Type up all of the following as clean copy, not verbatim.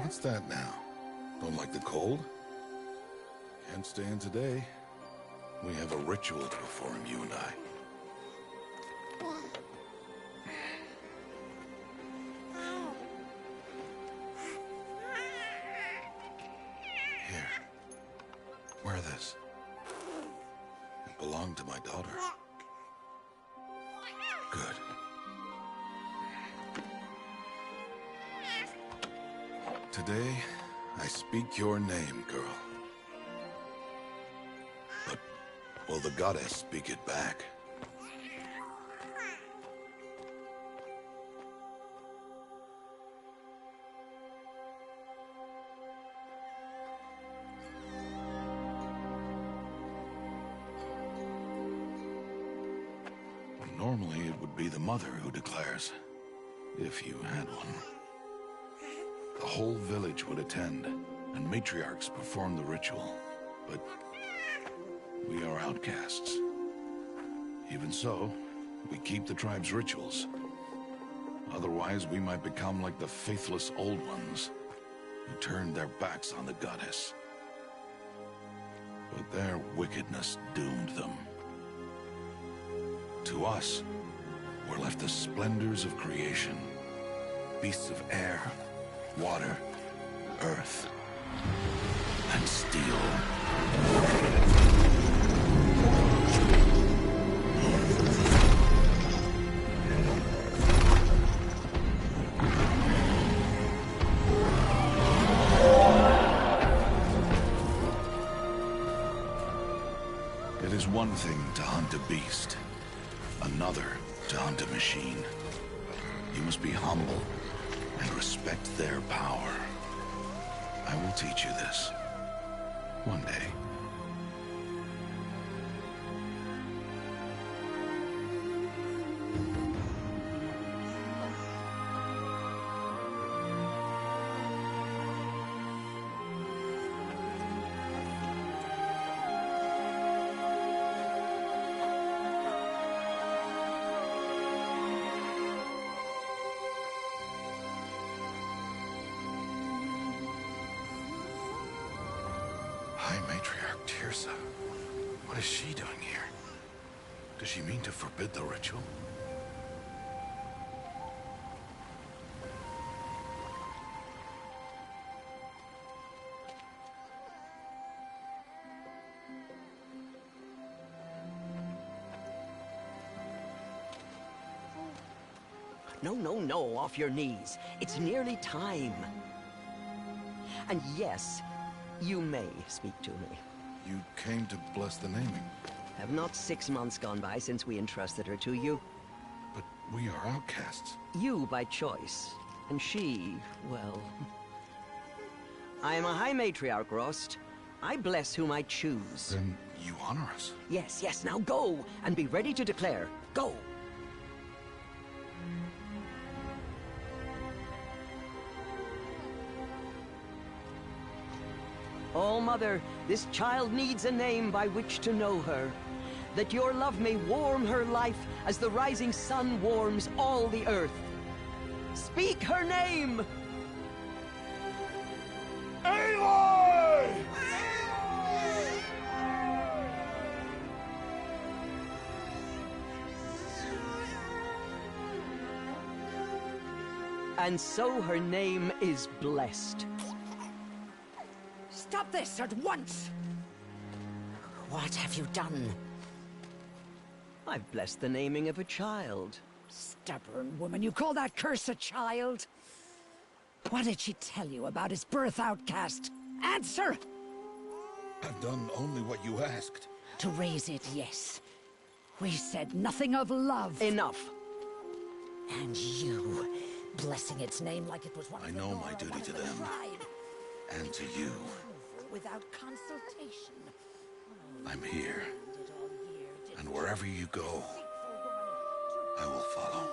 What's that now? Don't like the cold? Can't stay in today. We have a ritual to perform, you and I. Here. Wear this. It belonged to my daughter. Good. Today, I speak your name, girl. But will the goddess speak it back? Normally, it would be the mother who declares, if you had one. The whole village would attend, and matriarchs perform the ritual. But we are outcasts. Even so, we keep the tribe's rituals. Otherwise, we might become like the faithless old ones, who turned their backs on the goddess. But their wickedness doomed them. To us, were left the splendors of creation, beasts of air, water, earth, and steel. It is one thing to hunt a beast, another to hunt a machine. You must be humble and respect their power. I will teach you this. One day. High Matriarch Tirsa. What is she doing here? Does she mean to forbid the ritual? No, off your knees. It's nearly time. And yes, you may speak to me. You came to bless the naming. Have not 6 months gone by since we entrusted her to you? But we are outcasts. You by choice, and she, well... I am a High Matriarch, Rost. I bless whom I choose. Then you honor us. Yes, now go, and be ready to declare. Go! Oh, Mother, this child needs a name by which to know her. That your love may warm her life as the rising sun warms all the earth. Speak her name! Aloy! And so her name is blessed. Stop this at once! What have you done? I've blessed the naming of a child. Stubborn woman, you call that curse a child? What did she tell you about his birth, outcast? Answer! I've done only what you asked. To raise it, yes. We said nothing of love. Enough. And you, blessing its name like it was one I of the know Nora, my duty one of to the them. tribe. And to you. Without consultation. I'm here. Did all year, did And wherever you go, faithful woman I will follow.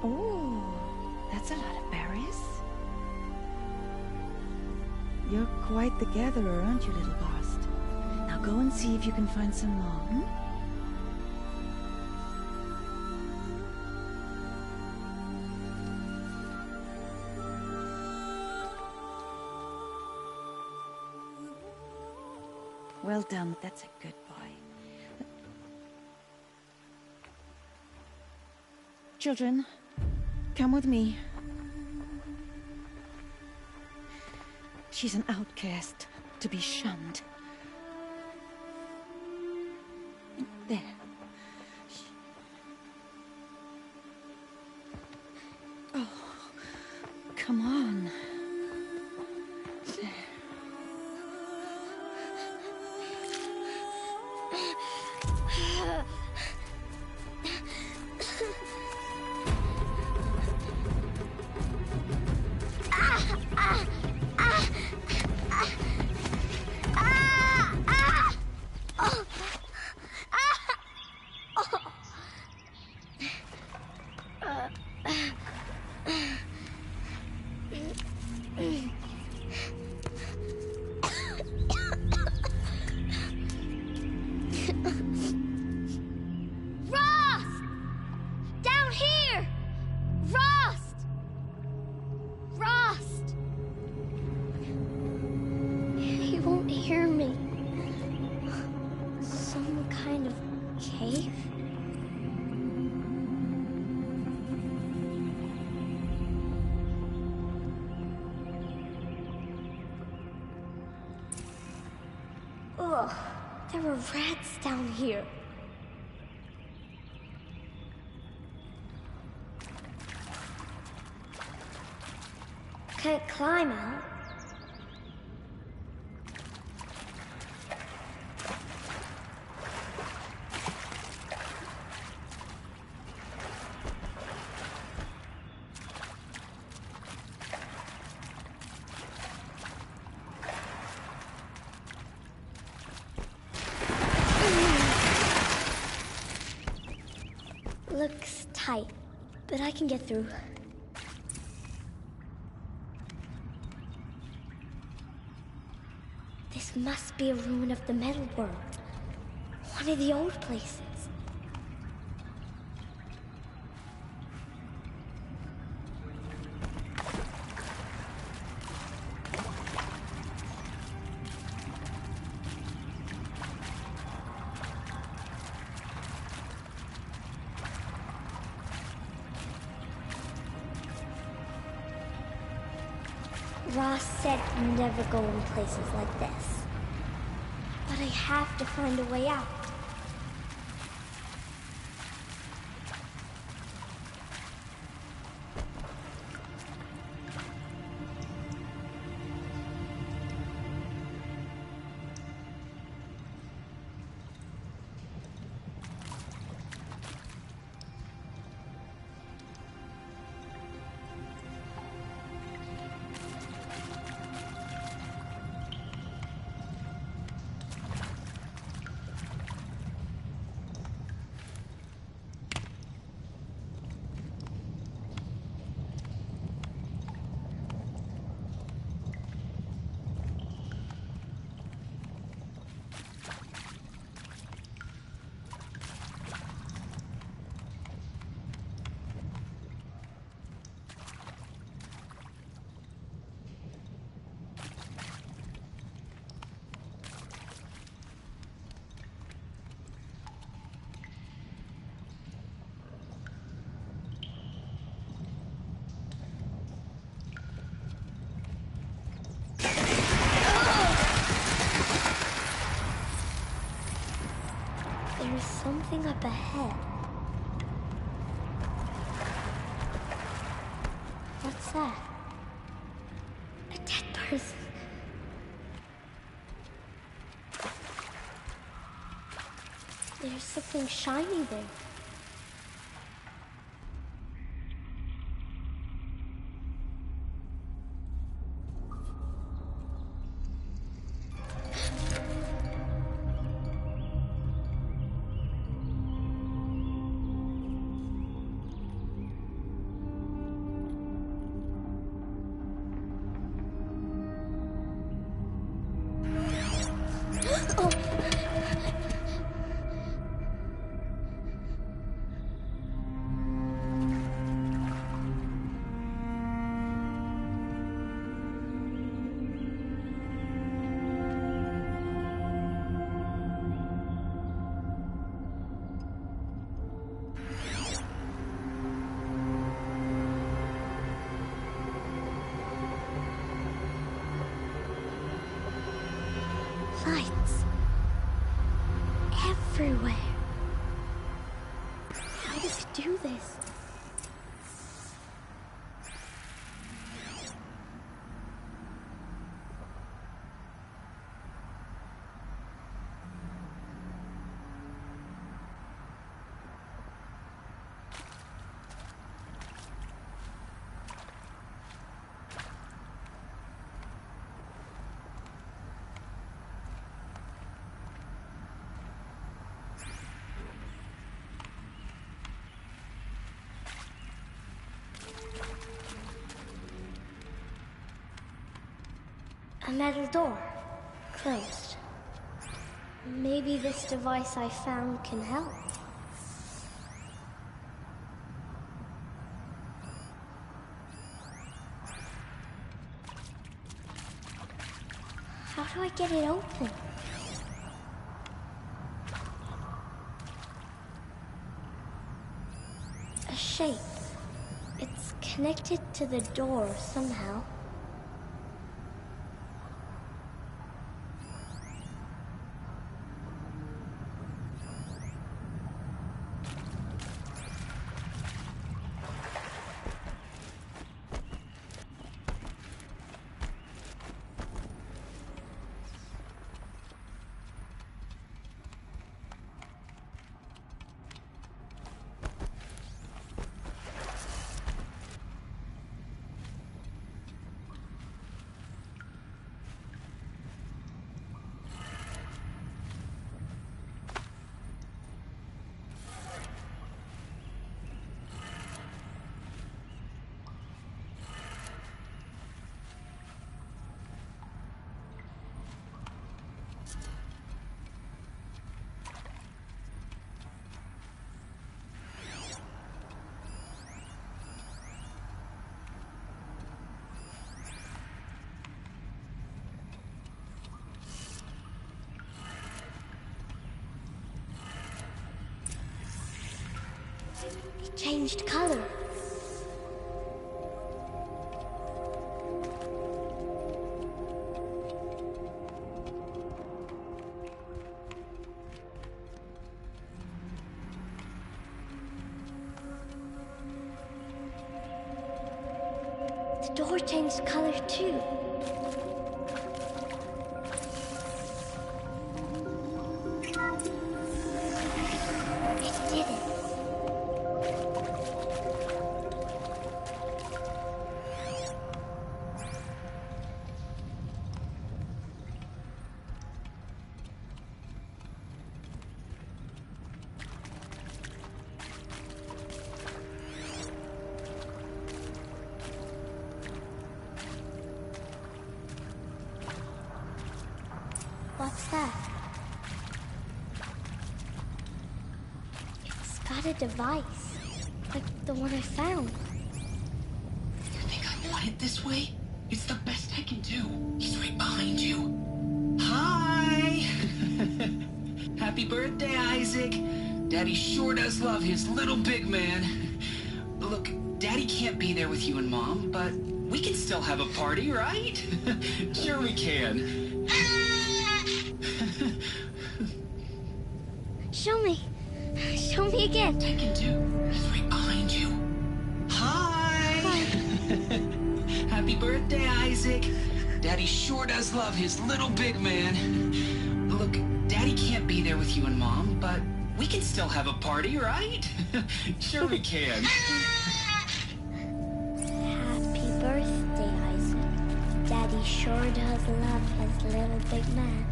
Oh, that's a lot of berries. You're quite the gatherer, aren't you, little Bast? Now go and see if you can find some more, hmm? Well done, that's a good boy. Children, come with me. She's an outcast, to be shunned. There. Oh, come on. There. Ugh, there are rats down here. Can't climb out. Looks tight, but I can get through. This must be a ruin of the metal world. One of the old places. Ross said never go in places like this. But I have to find a way out. There's something up ahead. What's that? A dead person. There's something shiny there. everywhere. How does it do this? A metal door. Closed. Maybe this device I found can help. How do I get it open? A shape. It's connected to the door somehow. It changed color. The door changed color too. It did it. What's that? It's got a device, like the one I found. You think I want it this way? It's the best I can do. He's right behind you. Hi! Happy birthday, Isaac. Daddy sure does love his little big man. Look, Daddy can't be there with you and Mom, but we can still have a party, right? Sure we can. Show me. Show me again. I can do. He's right behind you. Hi! Happy birthday, Isaac. Daddy sure does love his little big man. Look, Daddy can't be there with you and Mom, but we can still have a party, right? Sure we can. Happy birthday, Isaac. Daddy sure does love his little big man.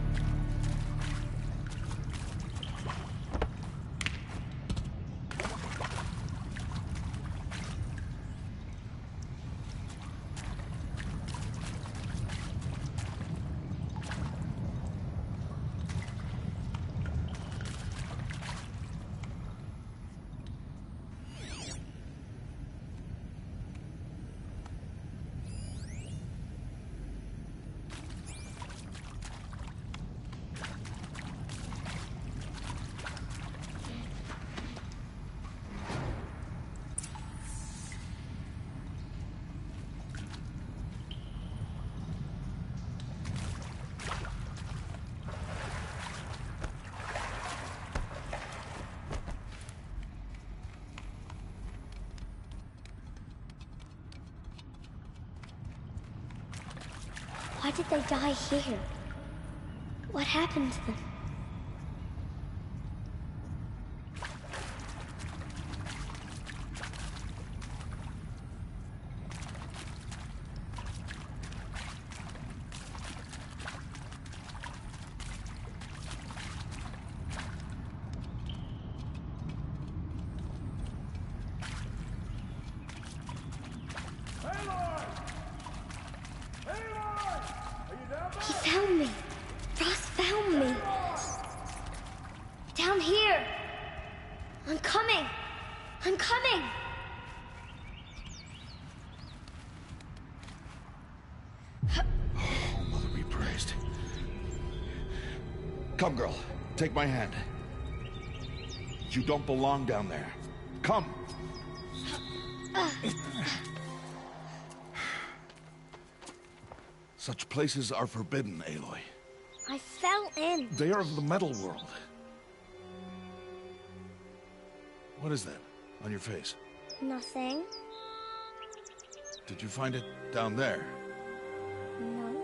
Why did they die here? What happened to them? He found me. Ross found me. Down here. I'm coming. I'm coming. Oh, Mother be praised. Come, girl. Take my hand. You don't belong down there. Come. Such places are forbidden, Aloy. I fell in. They are of the metal world. What is that on your face? Nothing. Did you find it down there? No.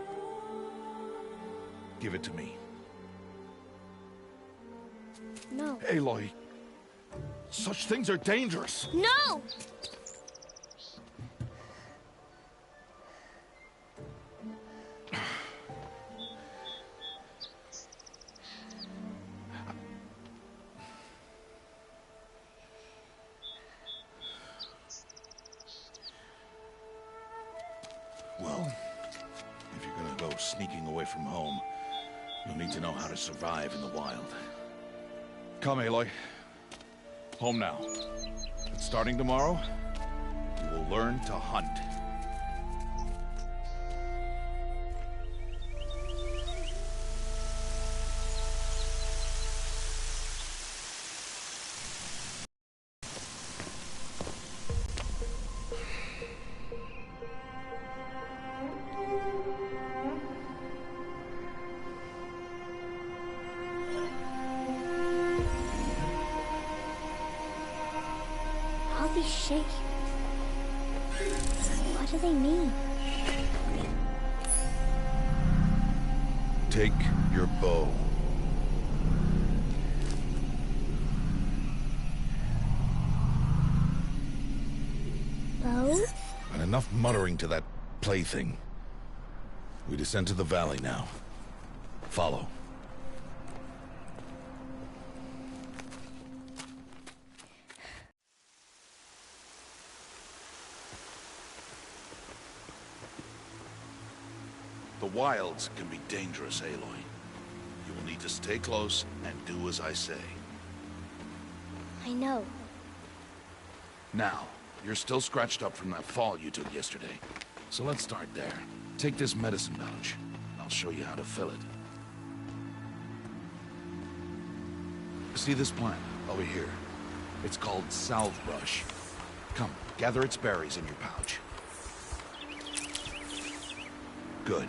Give it to me. No. Aloy, such things are dangerous. No! Well, if you're gonna go sneaking away from home, you'll need to know how to survive in the wild. Come, Aloy. Home now. And starting tomorrow, you will learn to hunt. All these shapes. What do they mean? Take your bow. Bow? And enough muttering to that plaything. We descend to the valley now. Follow. The wilds can be dangerous, Aloy. You will need to stay close and do as I say. I know. Now, you're still scratched up from that fall you took yesterday. So let's start there. Take this medicine pouch. I'll show you how to fill it. See this plant over here? It's called salve brush. Come, gather its berries in your pouch. Good.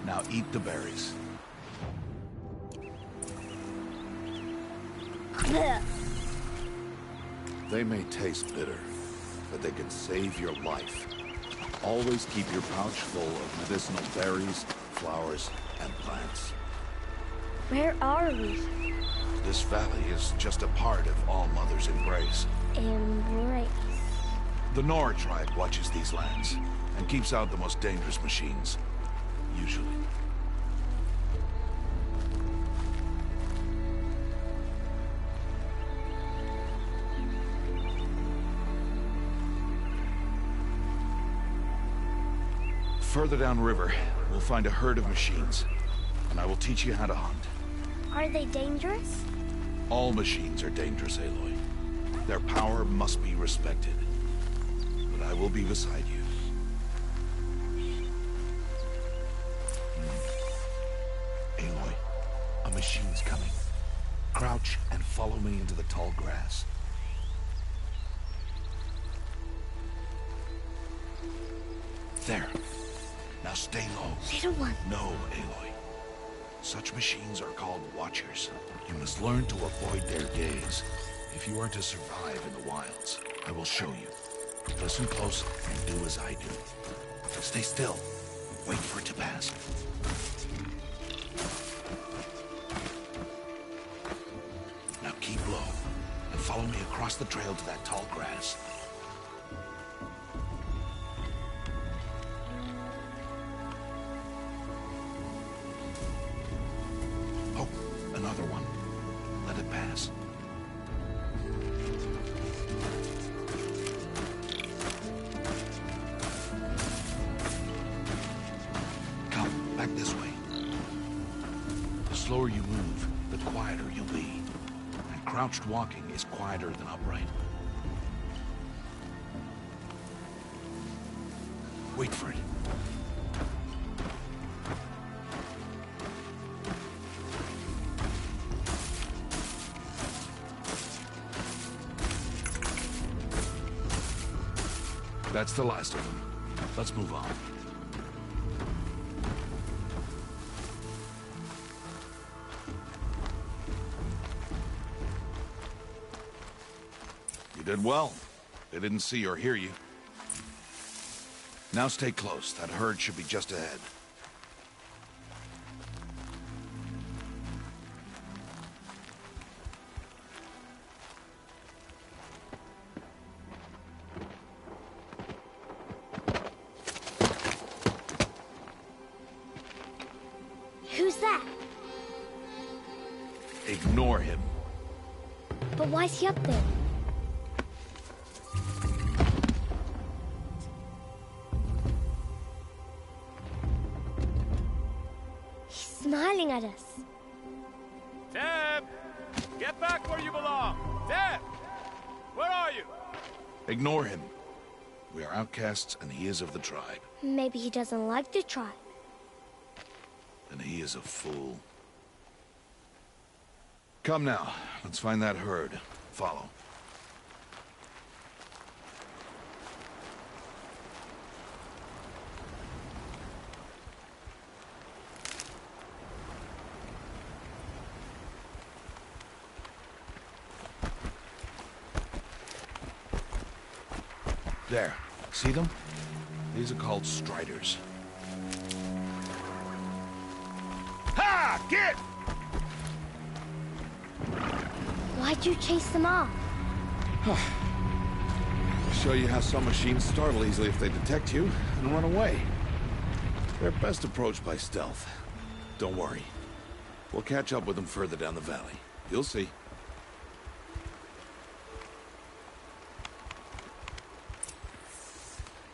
Now eat the berries. They may taste bitter, but they can save your life. Always keep your pouch full of medicinal berries, flowers, and plants. Where are we? This valley is just a part of All Mother's embrace. Embrace. The Nora tribe watches these lands and keeps out the most dangerous machines. Usually. Further downriver, we'll find a herd of machines, and I will teach you how to hunt. Are they dangerous? All machines are dangerous, Aloy. Their power must be respected. But I will be beside you. Aloy, a machine's coming. Crouch and follow me into the tall grass. There. Now stay low. Little one. No, Aloy. Such machines are called Watchers. You must learn to avoid their gaze if you are to survive in the wilds. I will show you. Listen close and do as I do. Stay still. Wait for it to pass. Now keep low, and follow me across the trail to that tall grass. Oh, another one. Let it pass. Come, back this way. The slower you move, the quieter you'll be. And crouched walking is quieter than upright. Wait for it. That's the last of them. Let's move on. You did well. They didn't see or hear you. Now stay close. That herd should be just ahead. Who's that? Ignore him. But why's he up there? He's smiling at us. Teb! Get back where you belong! Teb! Where are you? Ignore him. We are outcasts, and he is of the tribe. Maybe he doesn't like the tribe. And he is a fool. Come now, let's find that herd. Follow. There. See them? These are called striders. Ha! Get! Why'd you chase them off? Show you how some machines startle easily if they detect you and run away. They're best approached by stealth. Don't worry. We'll catch up with them further down the valley. You'll see.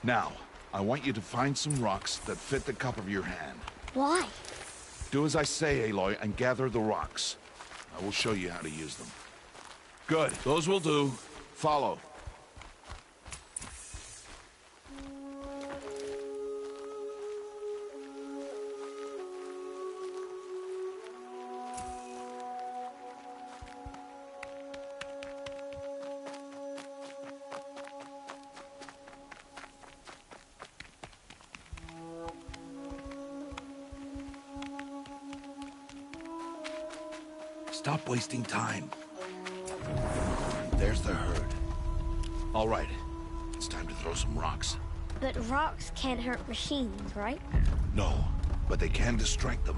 Now, I want you to find some rocks that fit the cup of your hand. Why? Do as I say, Aloy, and gather the rocks. I will show you how to use them. Good. Those will do. Follow. Stop wasting time. There's the herd. All right. It's time to throw some rocks. But rocks can't hurt machines, right? No, but they can distract them.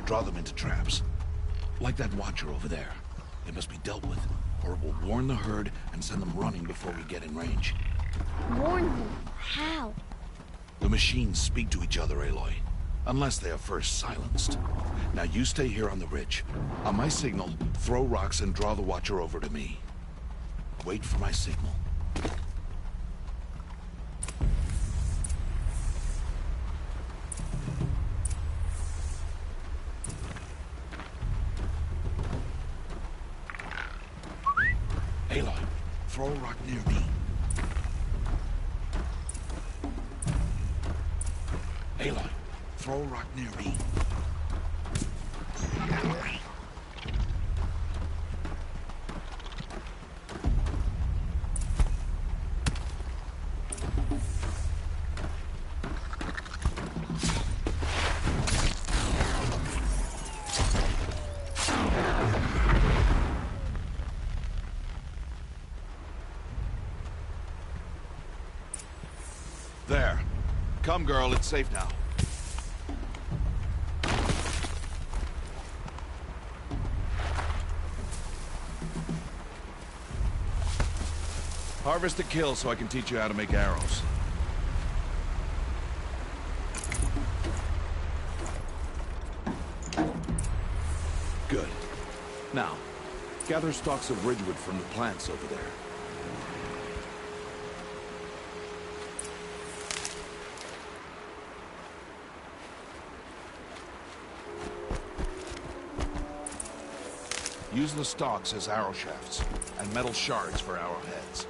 Draw them into traps. Like that watcher over there. It must be dealt with, or it will warn the herd and send them running before we get in range. Warn them? How? The machines speak to each other, Aloy. Unless they are first silenced. Now you stay here on the ridge. On my signal, throw rocks and draw the watcher over to me. Wait for my signal. Aloy, throw a rock near me. Aloy, throw a rock near me. There. Come, girl, it's safe now. Harvest a kill so I can teach you how to make arrows. Good. Now, gather stalks of ridgewood from the plants over there. Use the stalks as arrow shafts, and metal shards for arrowheads.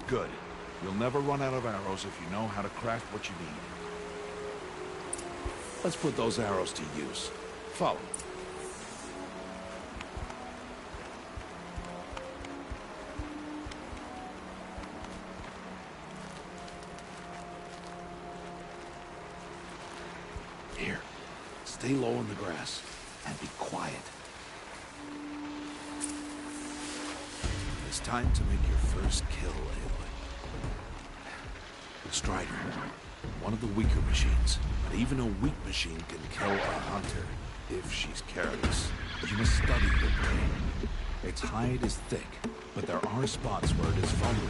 Good. You'll never run out of arrows if you know how to craft what you need. Let's put those arrows to use. Follow. Here. Stay low in the grass and be quiet. It's time to make your first kill, Aloy. The Strider. One of the weaker machines. But even a weak machine can kill a hunter if she's careless. You must study your prey. Its hide is thick, but there are spots where it is vulnerable.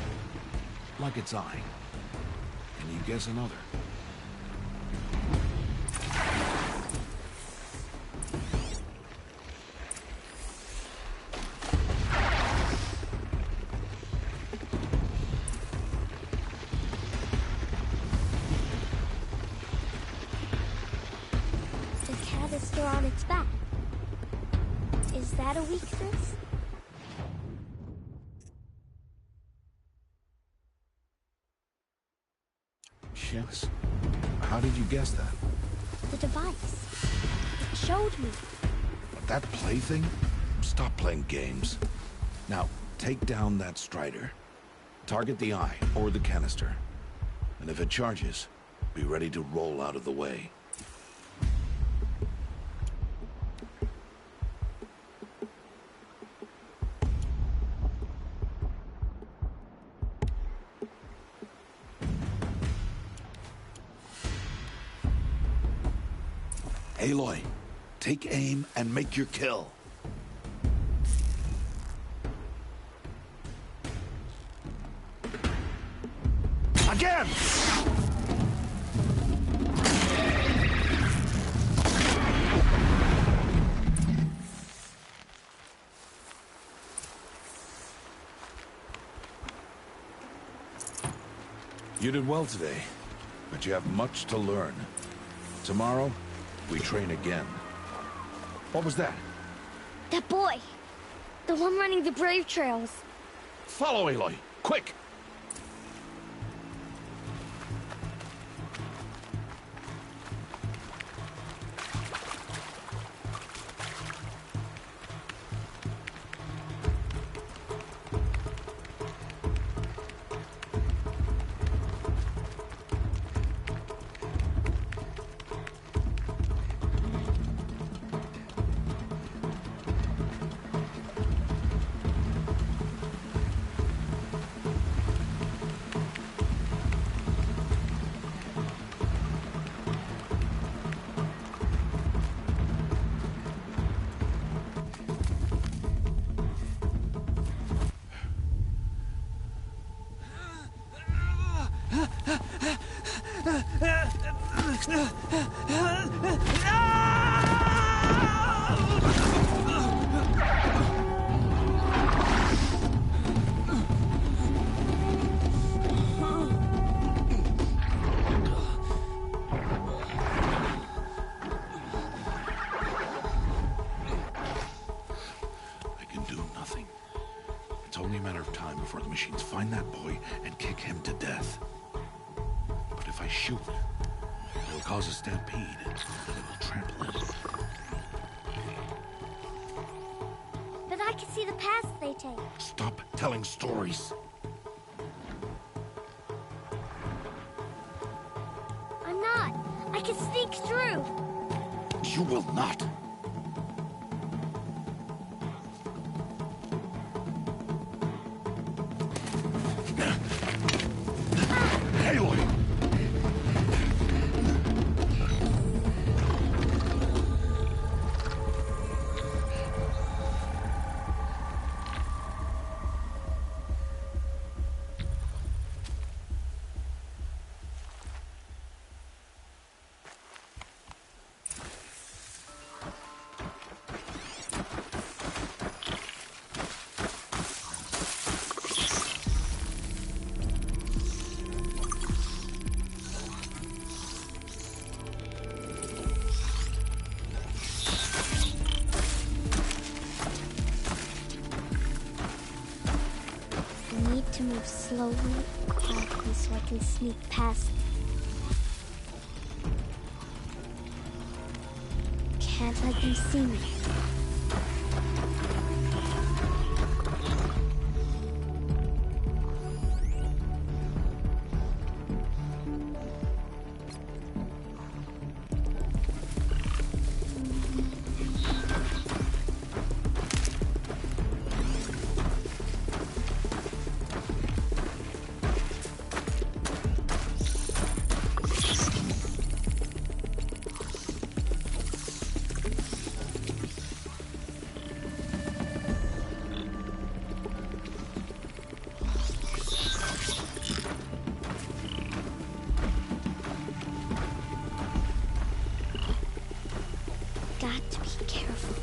Like its eye. Can you guess another? On its back. Is that a weakness? Yes. How did you guess that? The device. It showed me. That plaything? Stop playing games. Now, take down that Strider. Target the eye or the canister. And if it charges, be ready to roll out of the way. Aloy, take aim and make your kill. Again! You did well today, but you have much to learn. Tomorrow, we train again. What was that? That boy! The one running the brave trails. Follow Aloy, quick! It's only a matter of time before the machines find that boy and kick him to death. But if I shoot, it'll cause a stampede, and it will trample him. But I can see the paths they take. Stop telling stories. I'm not. I can sneak through. You will not. Aloy! Move slowly, quietly, so I can sneak past. Can't let them see me. Got to be careful.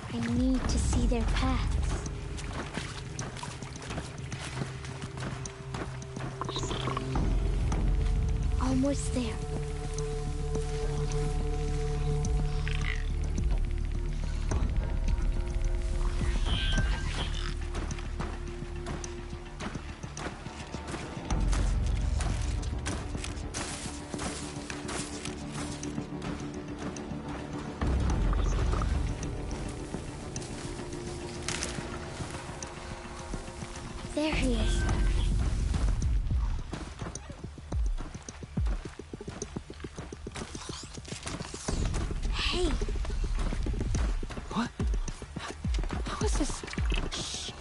I need to see their paths. Almost there. There he is. Hey. What? How is this? Shh.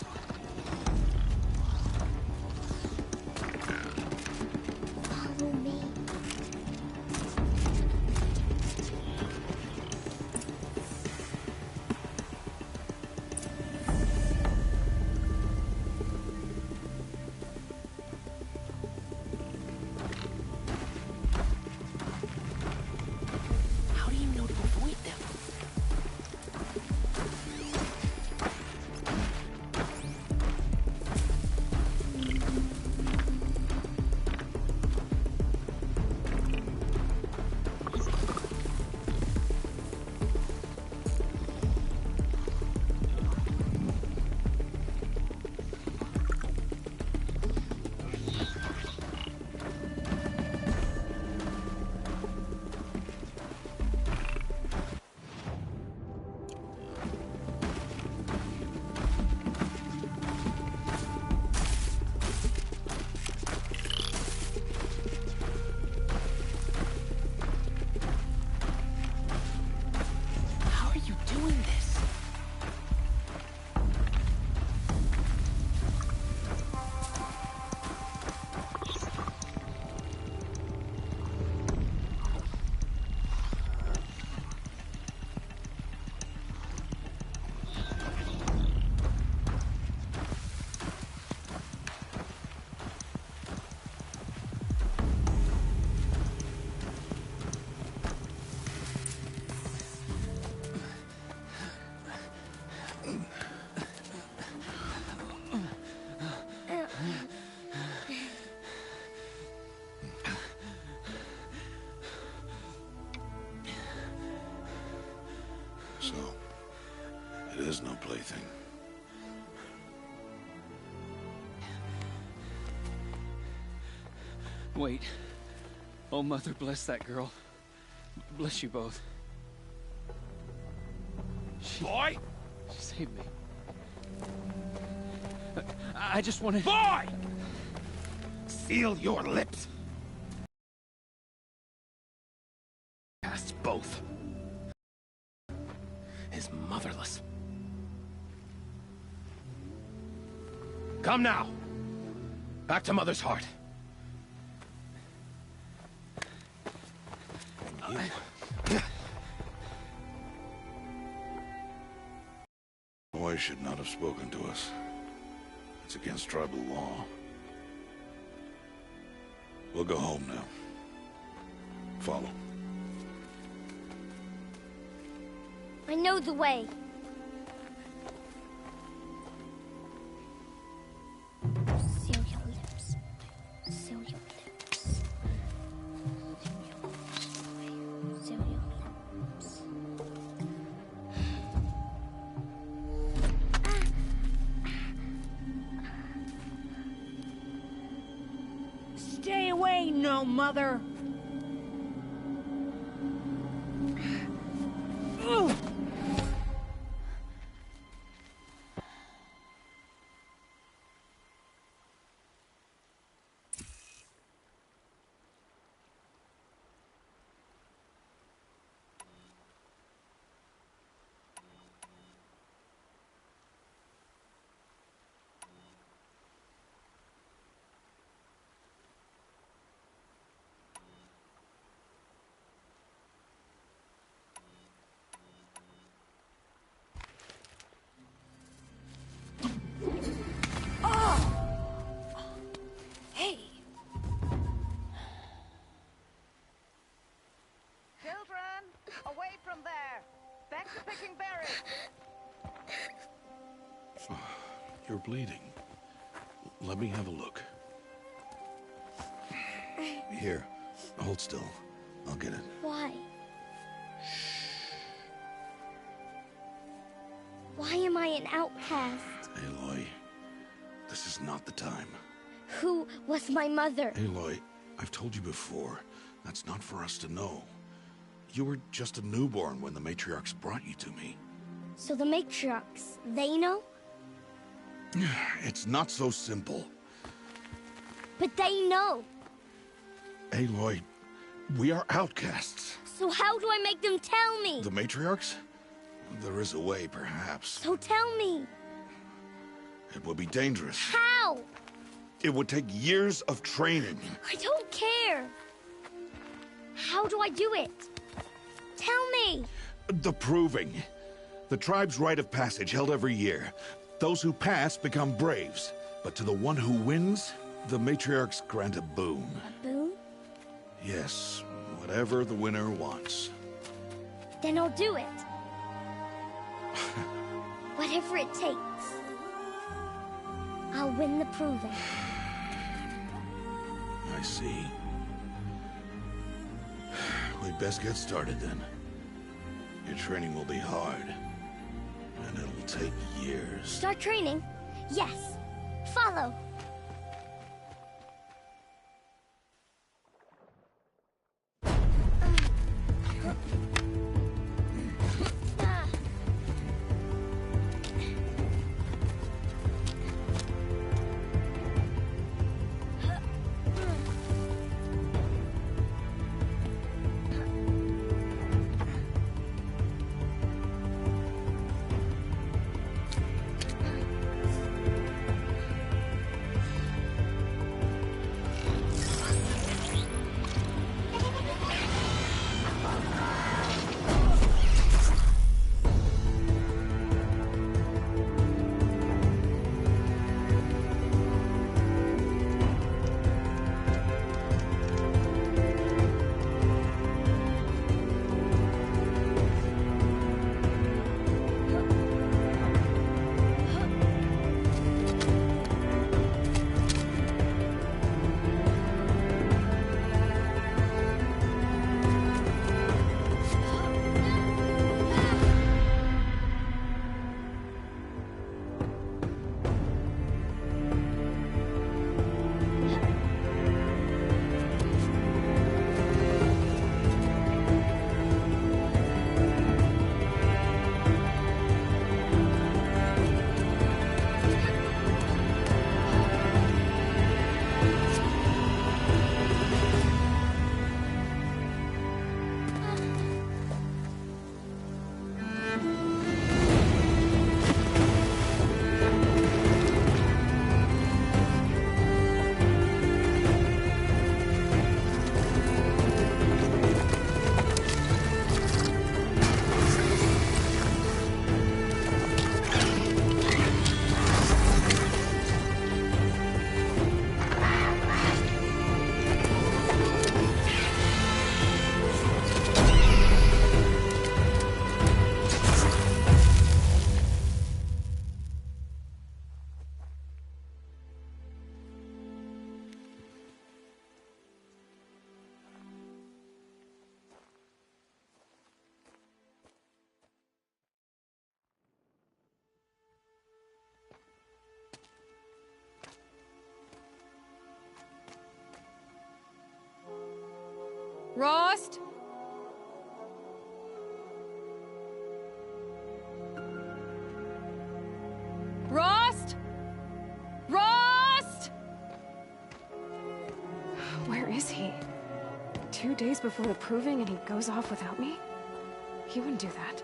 Follow me. How do you know to avoid them? How are you doing this? So, it is no plaything. Wait. Oh, Mother, bless that girl. Bless you both. Boy! She saved me. I just wanted... Boy! Seal your lips. Cast both. Is motherless. Come now. Back to Mother's heart. The boy should not have spoken to us. It's against tribal law. We'll go home now. Follow. I know the way. Seal your lips. Seal your lips. Seal your lips. Stay away, no mother! Ugh. Hey! Children, away from there. Back to picking berries. You're bleeding. Let me have a look. Here, hold still. I'll get it. Why? Why am I an outcast? Aloy, this is not the time. Who was my mother? Aloy, I've told you before, that's not for us to know. You were just a newborn when the matriarchs brought you to me. So the matriarchs, they know? It's not so simple. But they know. Aloy, we are outcasts. So how do I make them tell me? The matriarchs? There is a way, perhaps. So tell me. It would be dangerous. How? It would take years of training. I don't care. How do I do it? Tell me. The proving. The tribe's rite of passage held every year. Those who pass become braves. But to the one who wins, the matriarchs grant a boon. A boon? Yes, whatever the winner wants. Then I'll do it. Whatever it takes. I'll win the proving. I see. We'd best get started then. Your training will be hard. And it'll take years. Start training? Yes. Follow. 2 days before the proving and he goes off without me? He wouldn't do that.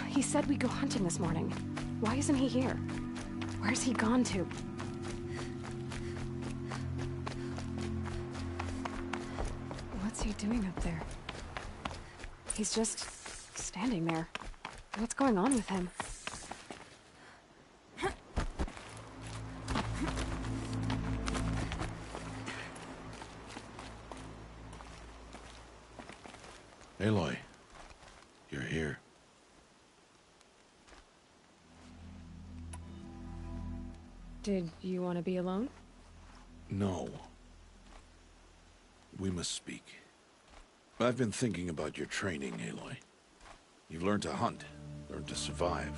He said we'd go hunting this morning. Why isn't he here? Where's he gone to? What's he doing up there? He's just standing there. What's going on with him? Aloy, you're here. Did you want to be alone? No. We must speak. I've been thinking about your training, Aloy. You've learned to hunt, learned to survive.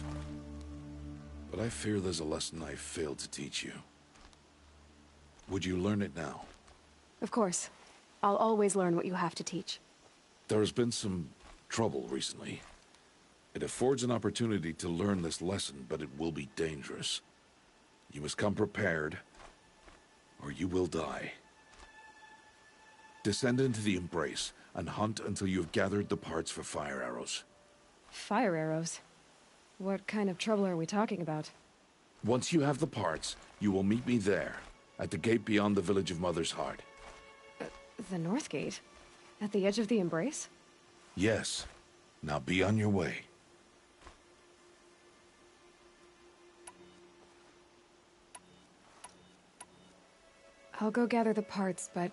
But I fear there's a lesson I failed to teach you. Would you learn it now? Of course. I'll always learn what you have to teach. There has been some trouble recently. It affords an opportunity to learn this lesson, but it will be dangerous. You must come prepared, or you will die. Descend into the Embrace, and hunt until you have gathered the parts for fire arrows. Fire arrows? What kind of trouble are we talking about? Once you have the parts, you will meet me there, at the gate beyond the village of Mother's Heart. The North Gate? At the edge of the Embrace? Yes. Now be on your way. I'll go gather the parts, but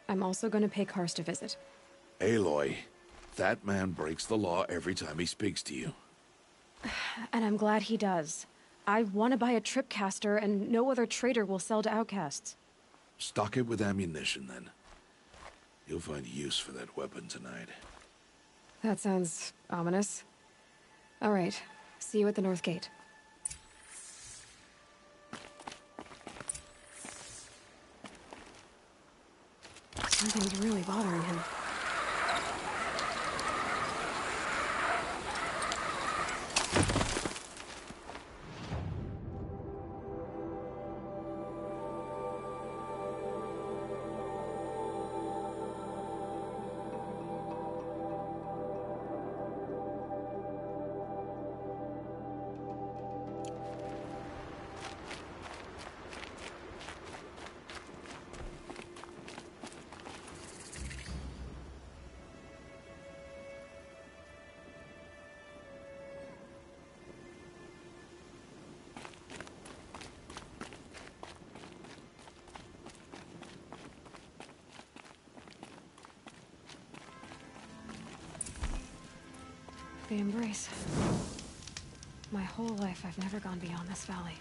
I'm also going to pay Karst a visit. Aloy, that man breaks the law every time he speaks to you. And I'm glad he does. I want to buy a tripcaster, and no other trader will sell to outcasts. Stock it with ammunition, then. You'll find use for that weapon tonight. That sounds ominous. All right. See you at the North Gate. Something's really bothering him. The Embrace. My whole life, I've never gone beyond this valley.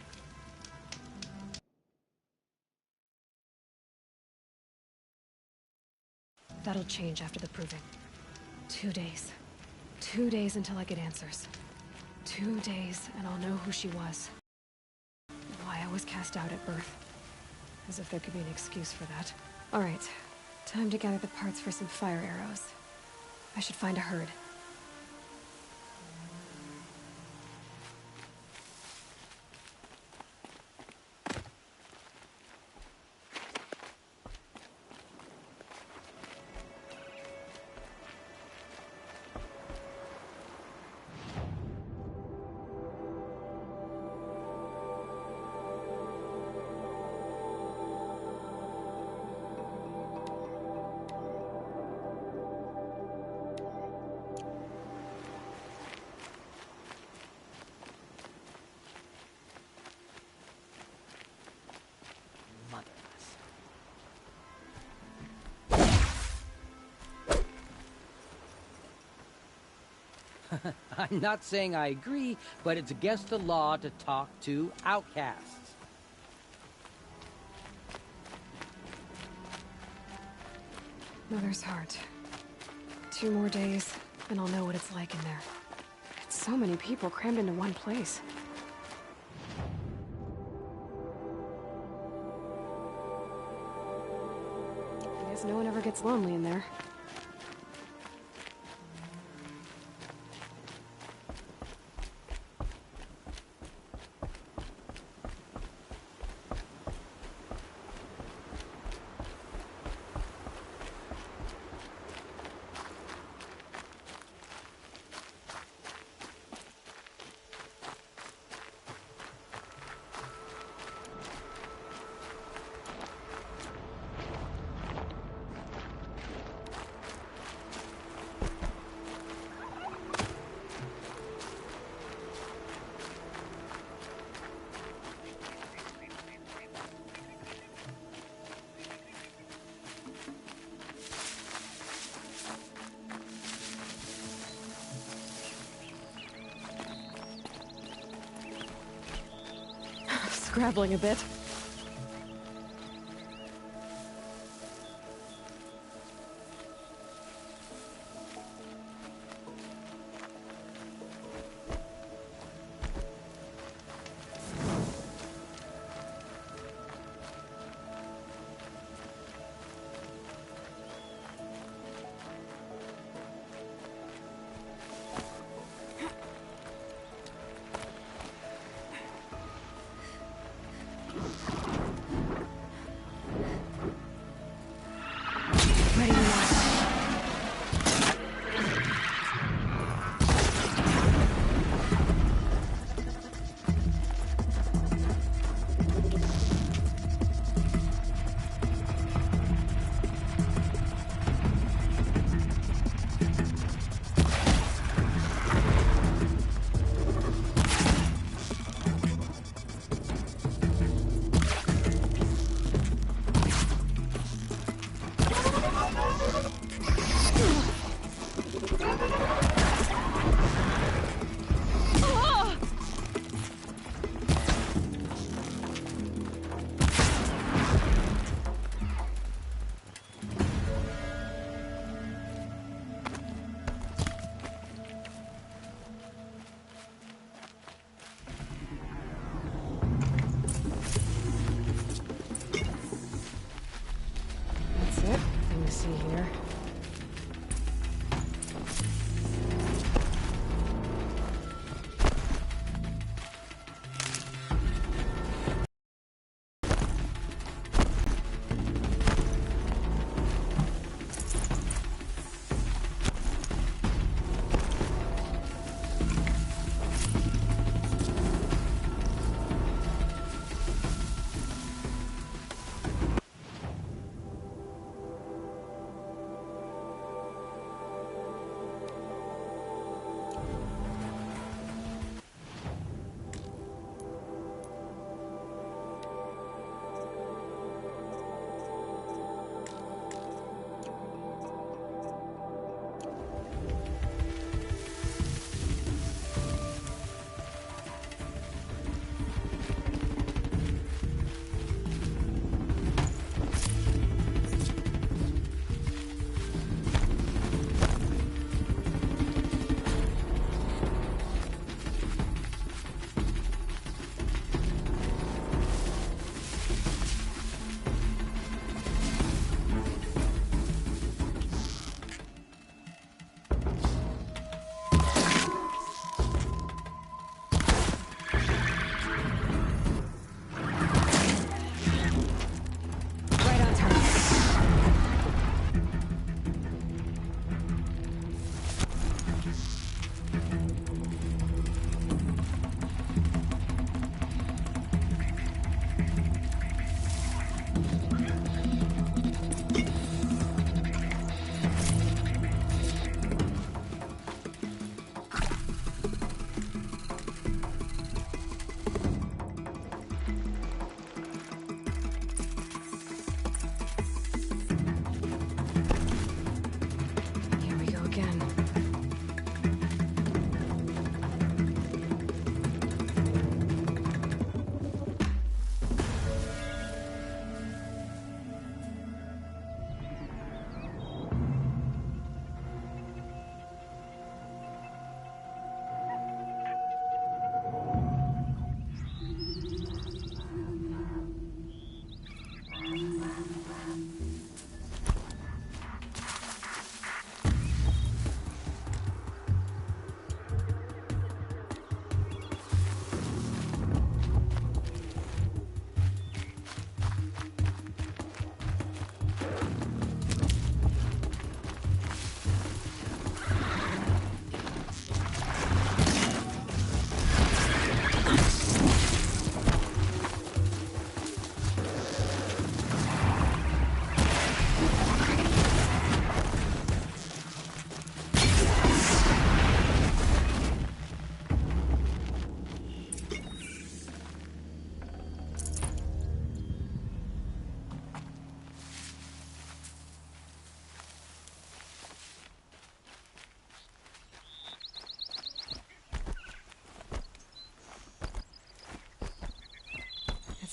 That'll change after the proving. 2 days. 2 days until I get answers. 2 days, and I'll know who she was. Why I was cast out at birth. As if there could be an excuse for that. Alright, time to gather the parts for some fire arrows. I should find a herd. I'm not saying I agree, but it's against the law to talk to outcasts. Mother's heart. 2 more days, and I'll know what it's like in there. It's so many people crammed into one place. I guess no one ever gets lonely in there. Scrabbling a bit.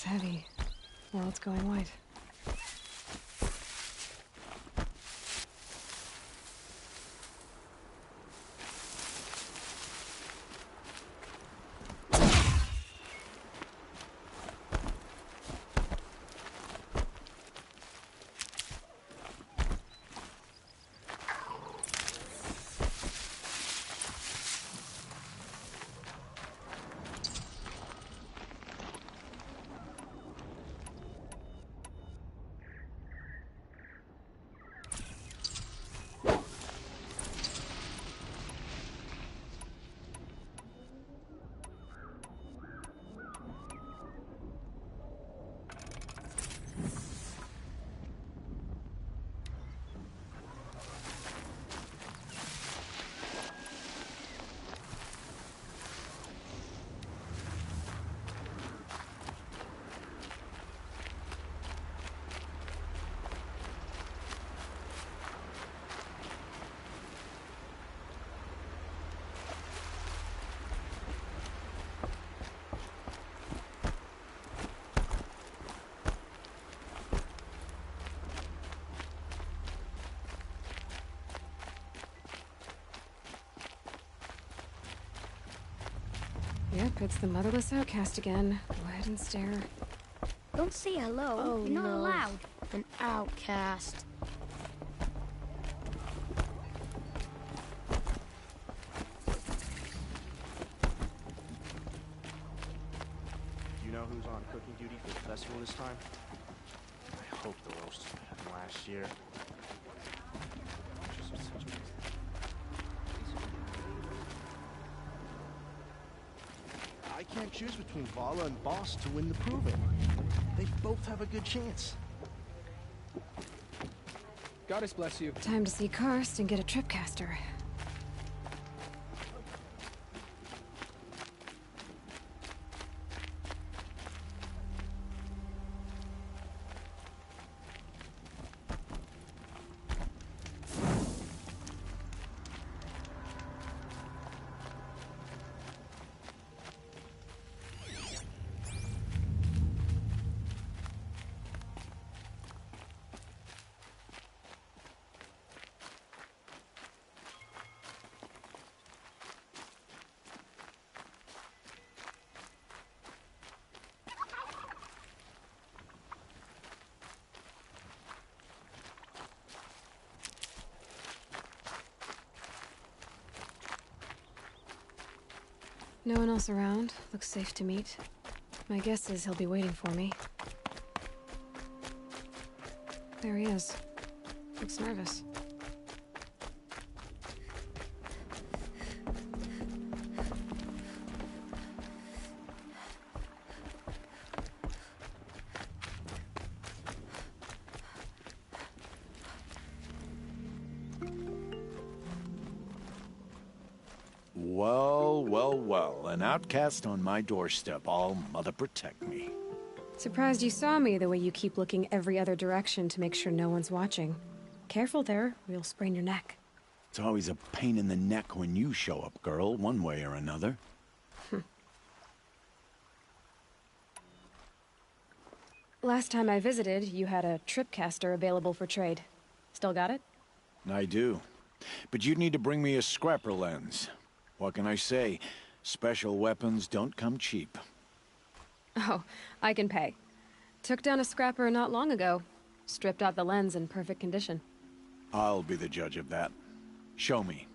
heavy. Well, it's going white. Yep, it's the motherless outcast again. Go ahead and stare. Don't say hello. Oh, You're not no. allowed. An outcast. Do you know who's on cooking duty for the festival this time? I hope the roast is better than last year. I can't choose between Vala and Boss to win the proving. They both have a good chance. Goddess bless you. Time to see Karst and get a tripcaster. No one else around. Looks safe to meet. My guess is he'll be waiting for me. There he is. Looks nervous. Well, well, well. An outcast on my doorstep. All mother protect me. Surprised you saw me the way you keep looking every other direction to make sure no one's watching. Careful there, or you'll sprain your neck. It's always a pain in the neck when you show up, girl, one way or another. Last time I visited, you had a tripcaster available for trade. Still got it? I do. But you'd need to bring me a scrapper lens. What can I say? Special weapons don't come cheap. Oh, I can pay. Took down a scrapper not long ago. Stripped out the lens in perfect condition. I'll be the judge of that. Show me.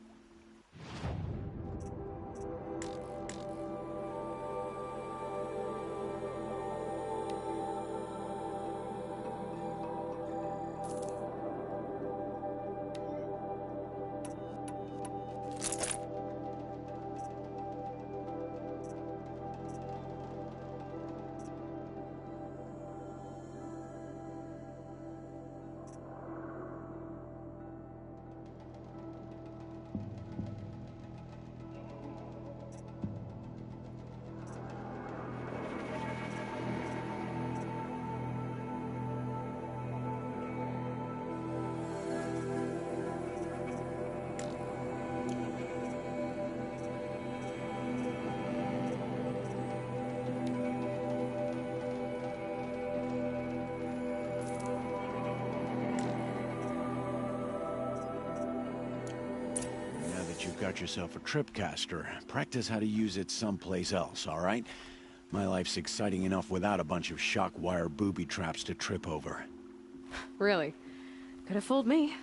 got yourself a tripcaster, practice how to use it someplace else, all right? My life's exciting enough without a bunch of shock wire booby traps to trip over. Really? Could have fooled me.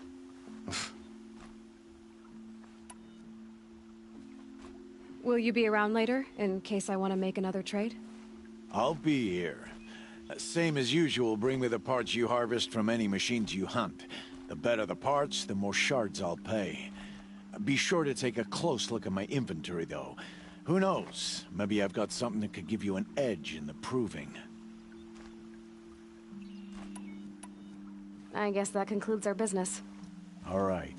Will you be around later, in case I want to make another trade? I'll be here. Same as usual, bring me the parts you harvest from any machines you hunt. The better the parts, the more shards I'll pay. Be sure to take a close look at my inventory, though. Who knows? Maybe I've got something that could give you an edge in the proving. I guess that concludes our business. All right.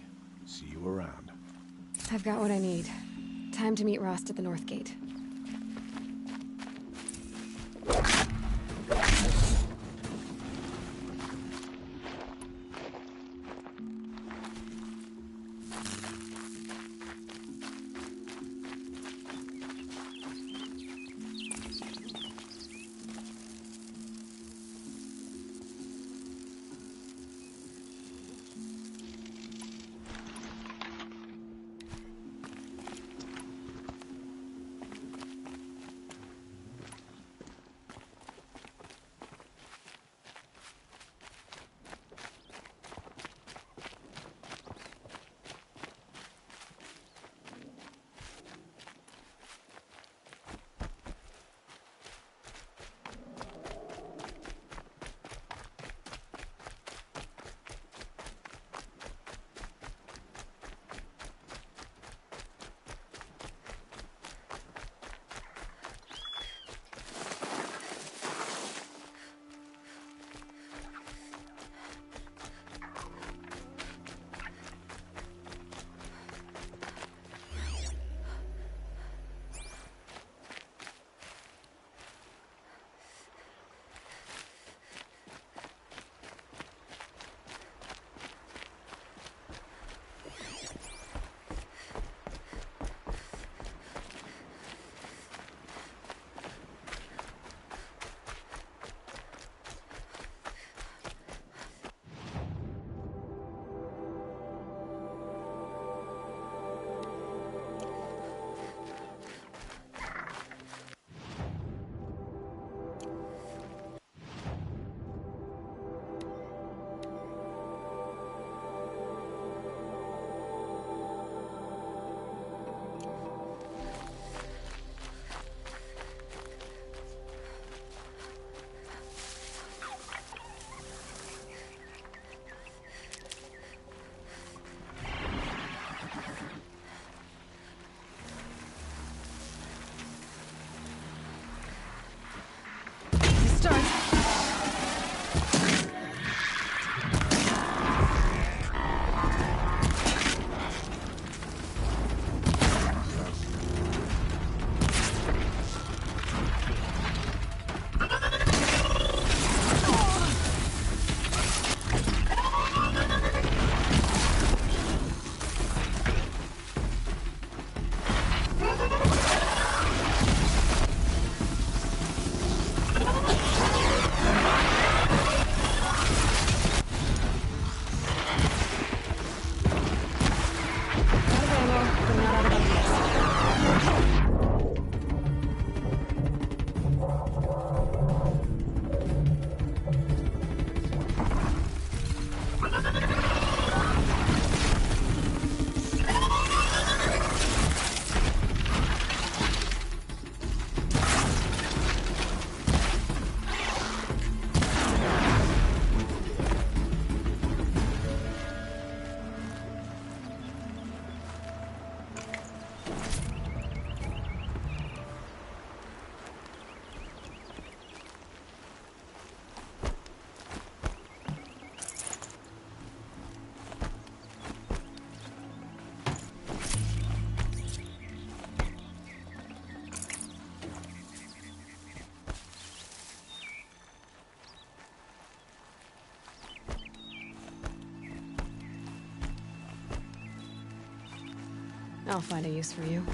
See you around. I've got what I need. Time to meet Rost at the North Gate. I'll find a use for you.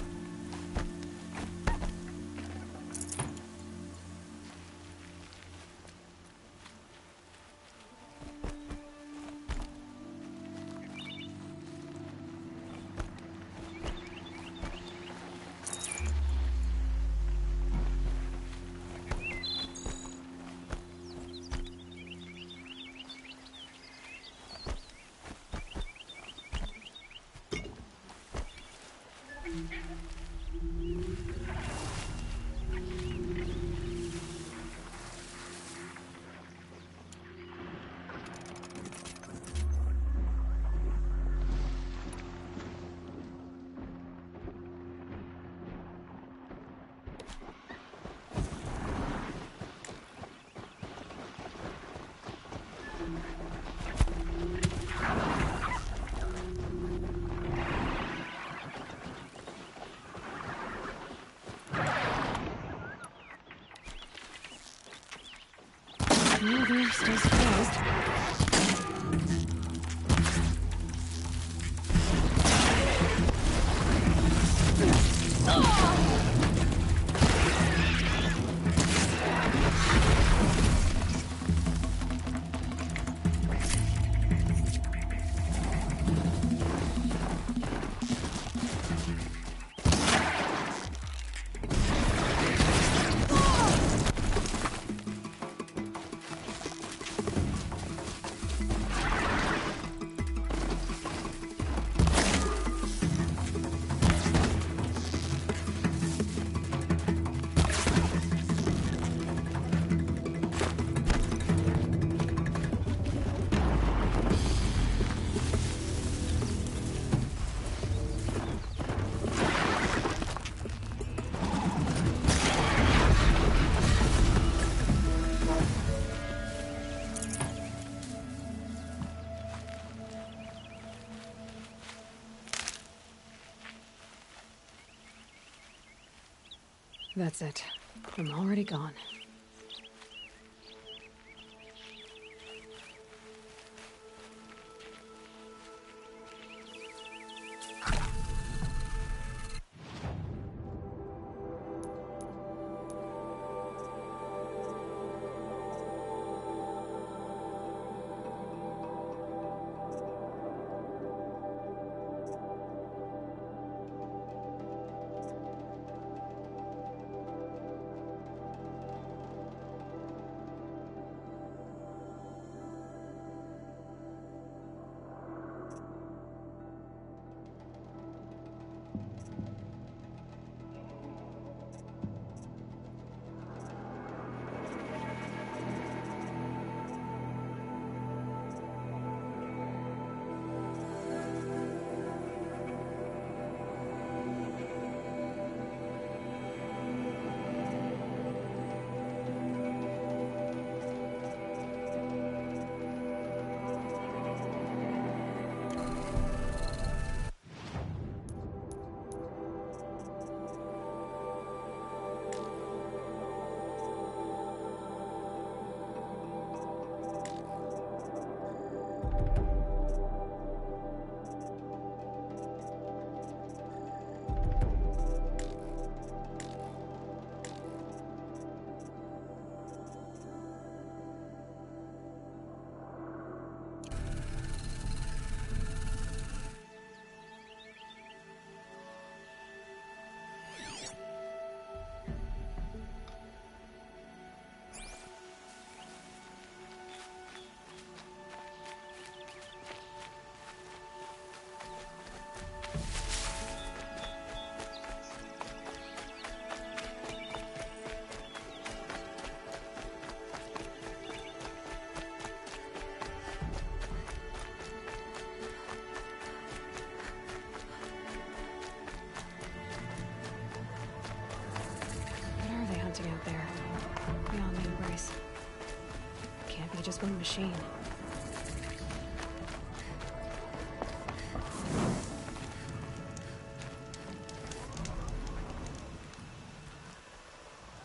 No, they're still surprised. That's it. I'm already gone. Out there, beyond the embrace. Can't be just one machine.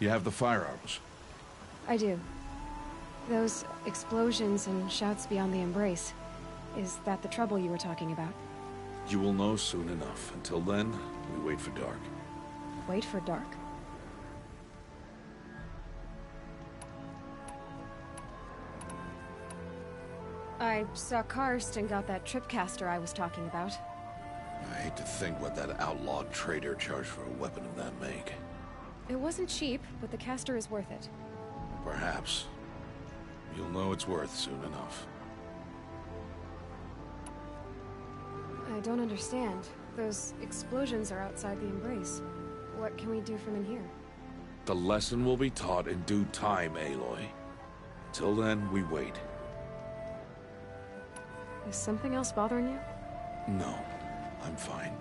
You have the firearms? I do. Those explosions and shouts beyond the embrace. Is that the trouble you were talking about? You will know soon enough. Until then, we wait for dark. Wait for dark? I saw Karst and got that tripcaster I was talking about. I hate to think what that outlawed trader charged for a weapon of that make. It wasn't cheap, but the caster is worth it. Perhaps. You'll know it's worth soon enough. I don't understand. Those explosions are outside the embrace. What can we do from in here? The lesson will be taught in due time, Aloy. Till then, we wait. Is something else bothering you? No, I'm fine.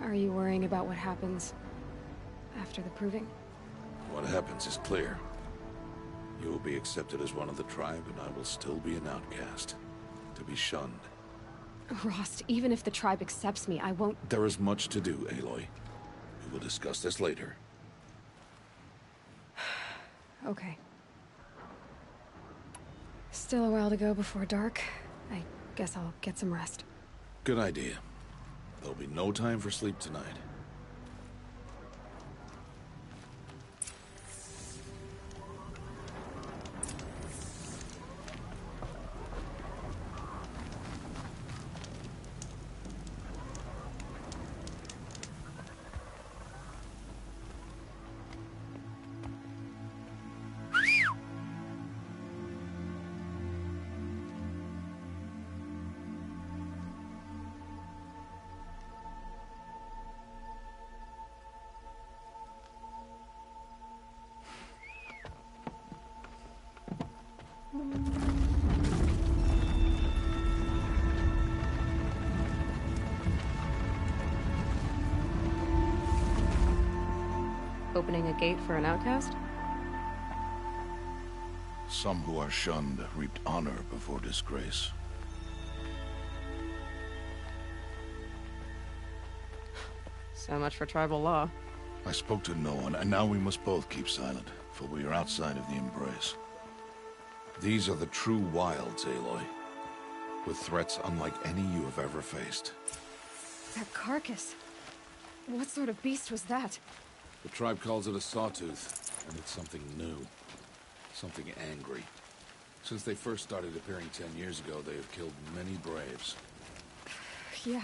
Are you worrying about what happens after the proving? What happens is clear. You will be accepted as one of the tribe, and I will still be an outcast. To be shunned. Rost, even if the tribe accepts me, I won't... There is much to do, Aloy. We will discuss this later. Okay. Still a while to go before dark. I guess I'll get some rest. Good idea. There'll be no time for sleep tonight. Opening a gate for an outcast? Some who are shunned reaped honor before disgrace. So much for tribal law. I spoke to no one, and now we must both keep silent, for we are outside of the embrace. These are the true wilds, Aloy, with threats unlike any you have ever faced. That carcass. What sort of beast was that? The tribe calls it a sawtooth, and it's something new. Something angry. Since they first started appearing 10 years ago, they have killed many braves. Yeah.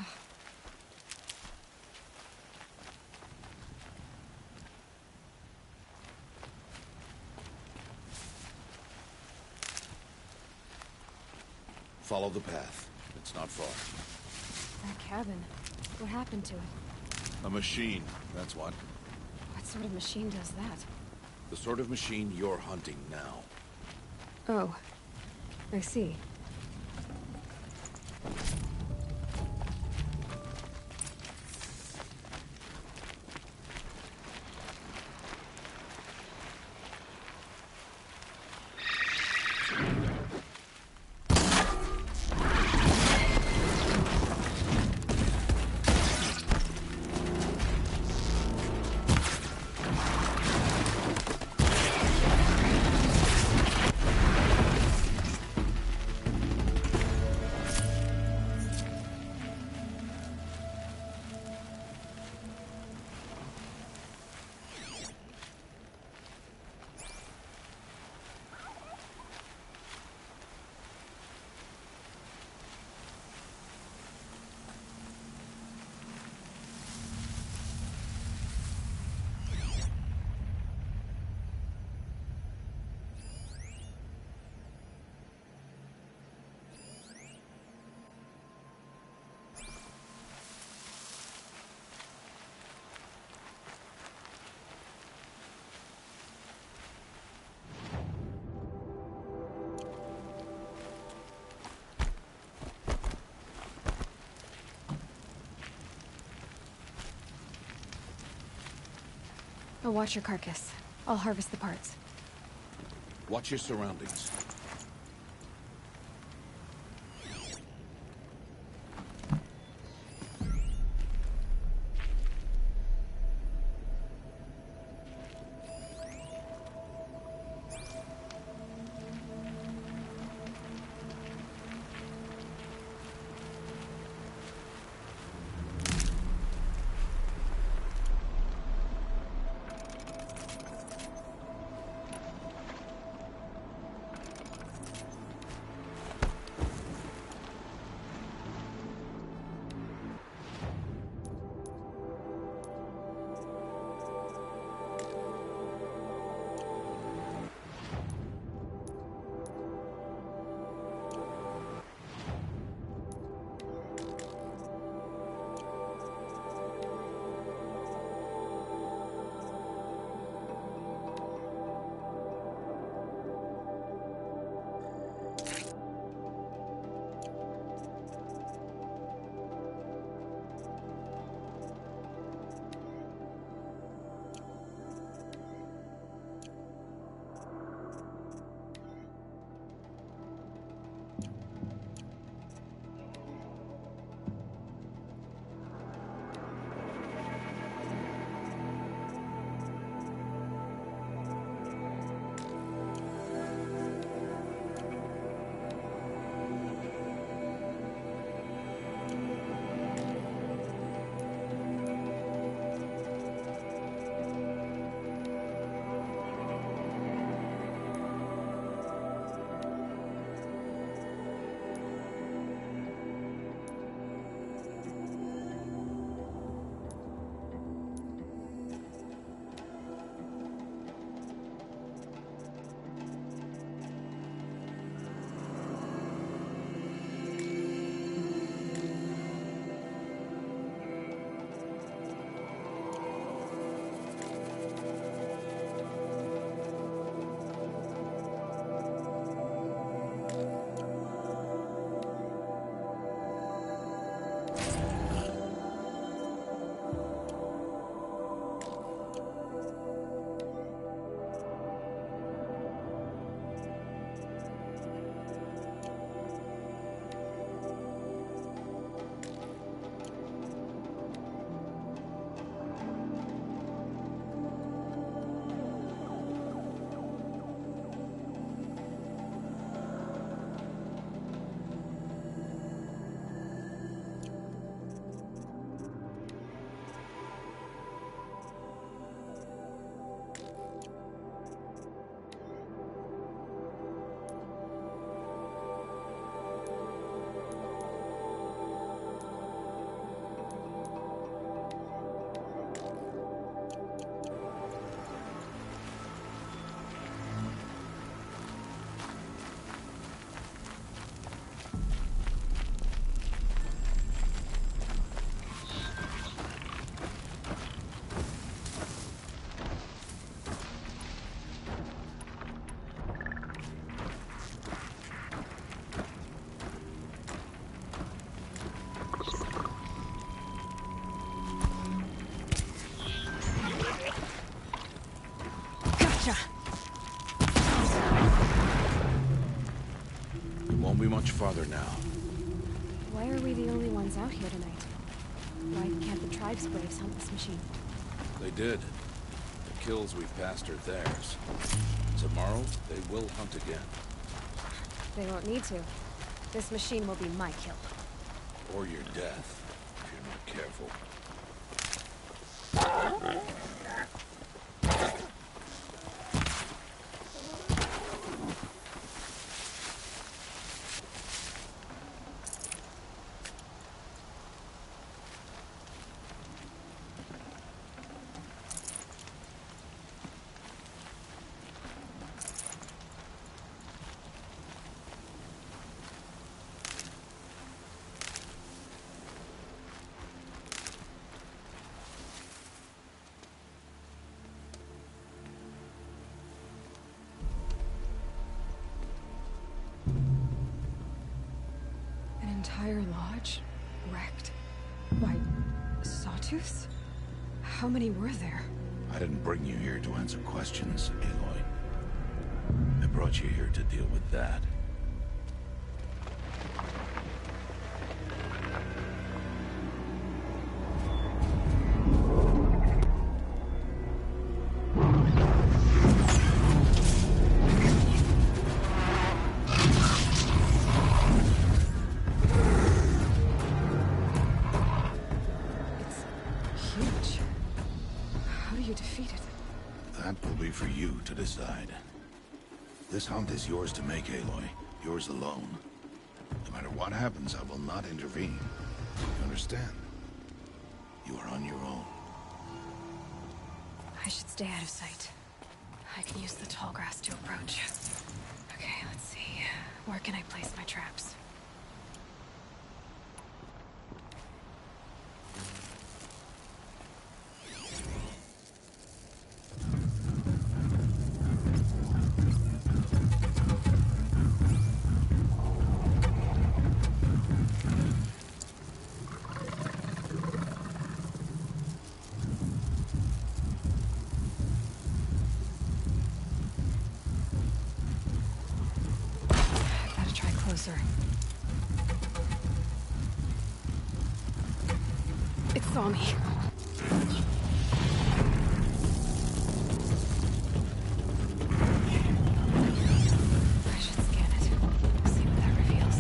Follow the path. It's not far. That cabin. What happened to it? A machine, that's what. What sort of machine does that? The sort of machine you're hunting now. Oh. I see. I'll watch your carcass. I'll harvest the parts. Watch your surroundings. be much farther now. Why are we the only ones out here tonight? Why can't the tribe's braves hunt this machine? They did. The kills we passed are theirs. Tomorrow, they will hunt again. They won't need to. This machine will be my kill. Or your death, if you're not careful. Entire lodge wrecked. Why, sawtooths? How many were there? I didn't bring you here to answer questions, Aloy. I brought you here to deal with that. For you to decide. This hunt is yours to make, Aloy. Yours alone. No matter what happens, I will not intervene. You understand? You are on your own. I should stay out of sight. I can use the tall grass to approach. Okay, let's see. Where can I place my traps? It saw me. I should scan it. See what that reveals.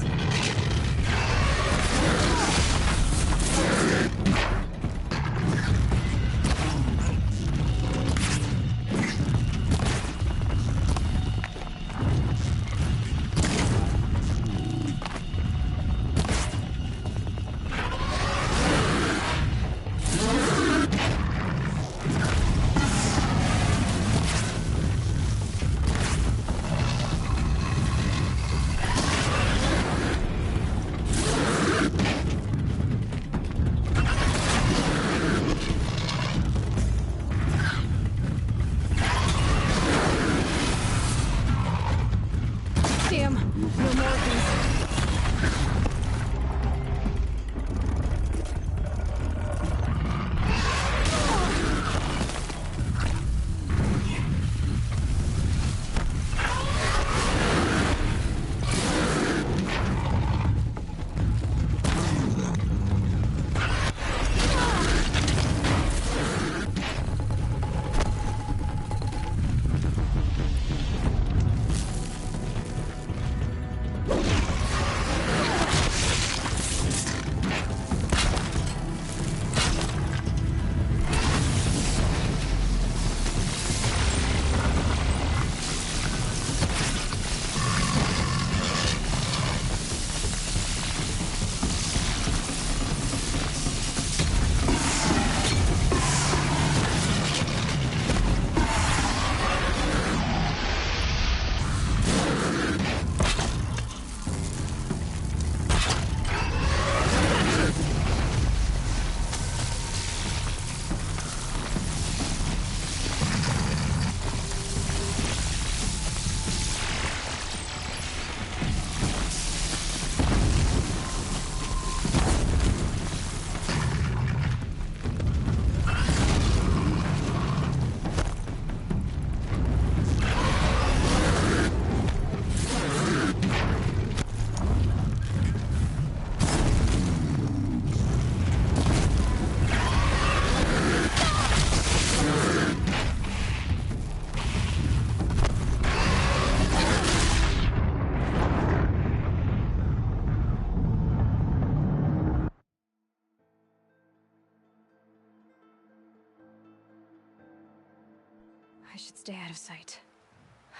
I should stay out of sight.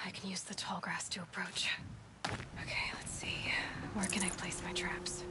I can use the tall grass to approach. Okay, let's see. Where can I place my traps?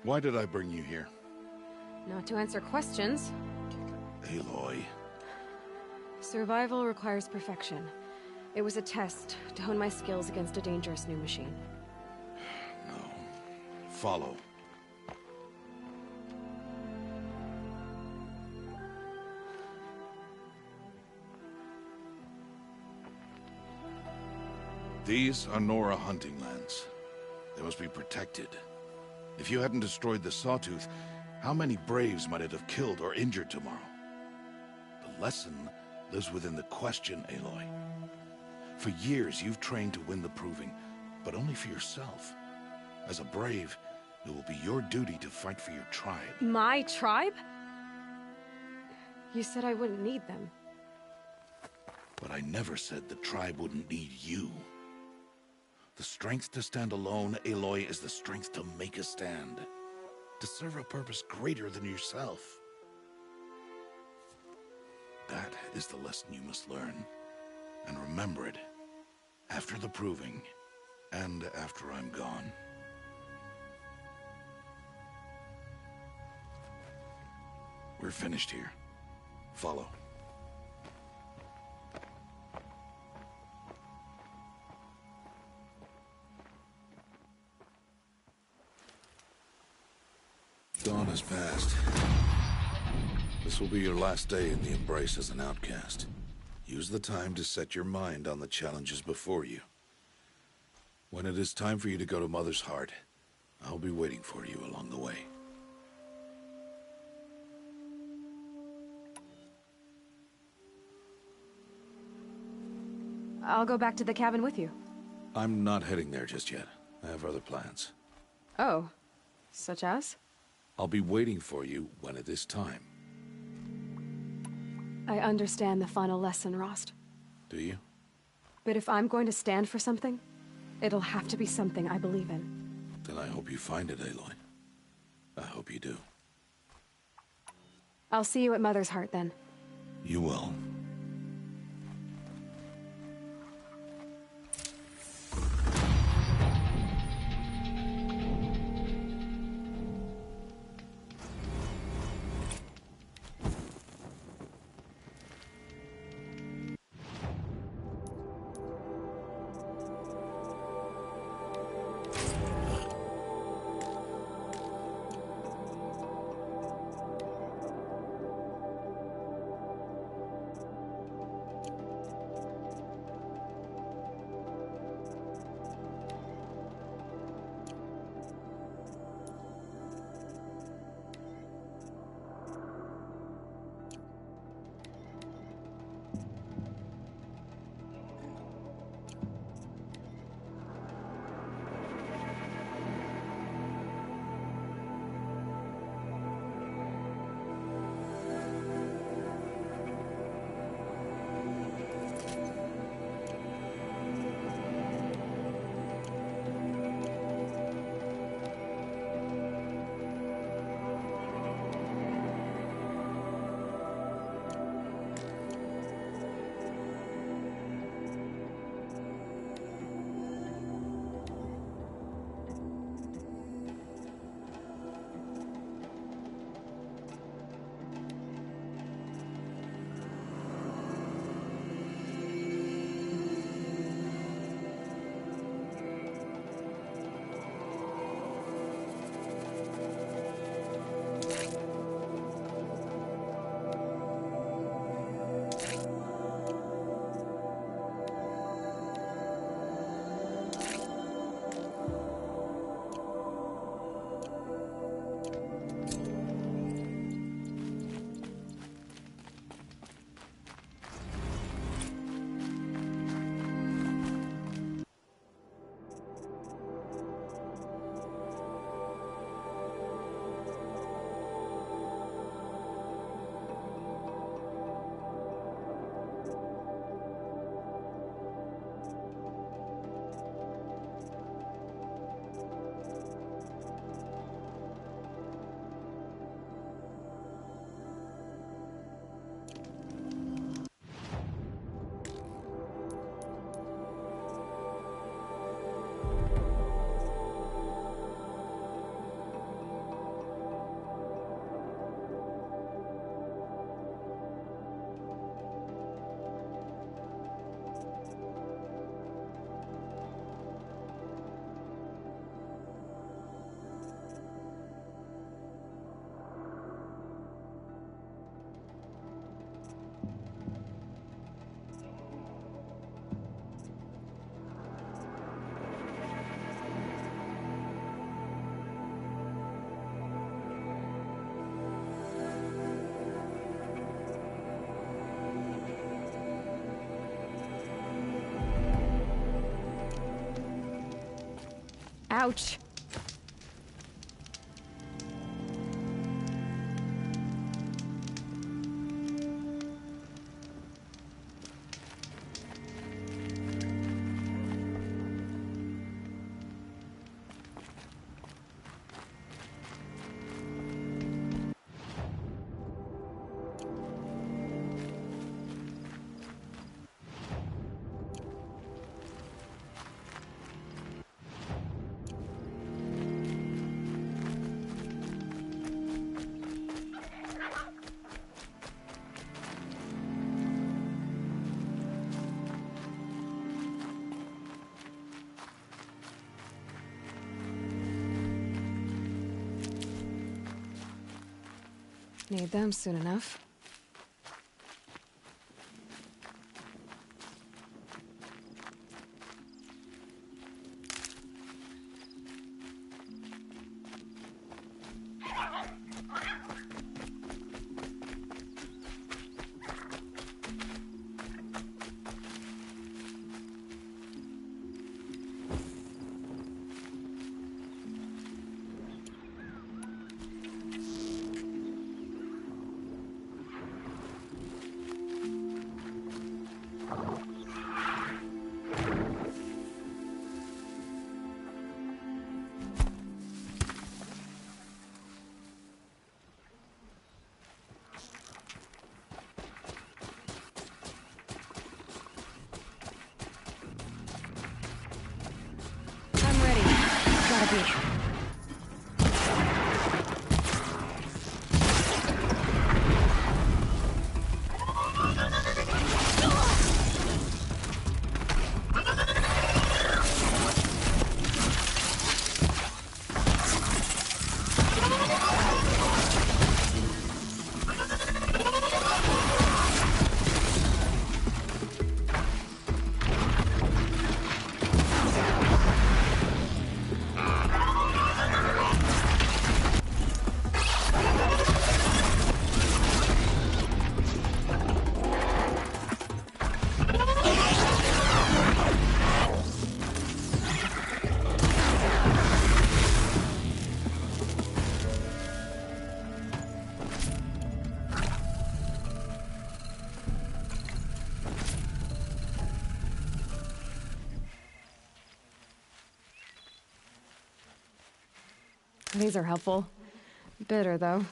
Why did I bring you here? Not to answer questions. Aloy. Survival requires perfection. It was a test to hone my skills against a dangerous new machine. No. Follow. These are Nora hunting lands. They must be protected. If you hadn't destroyed the Sawtooth, how many Braves might it have killed or injured tomorrow? The lesson lives within the question, Aloy. For years, you've trained to win the Proving, but only for yourself. As a Brave, it will be your duty to fight for your tribe. My tribe? You said I wouldn't need them. But I never said the tribe wouldn't need you. The strength to stand alone, Aloy, is the strength to make a stand. To serve a purpose greater than yourself. That is the lesson you must learn. And remember it. After the Proving, and after I'm gone. We're finished here. Follow. Dawn has passed. This will be your last day in the Embrace as an outcast. Use the time to set your mind on the challenges before you. When it is time for you to go to Mother's Heart, I'll be waiting for you along the way. I'll go back to the cabin with you. I'm not heading there just yet. I have other plans. Oh. Such as? I'll be waiting for you when it is time. I understand the final lesson, Rost. Do you? But if I'm going to stand for something, it'll have to be something I believe in. Then I hope you find it, Aloy. I hope you do. I'll see you at Mother's Heart, then. You will. Ouch. Need them soon enough. Gotta be. These are helpful. Bitter, though.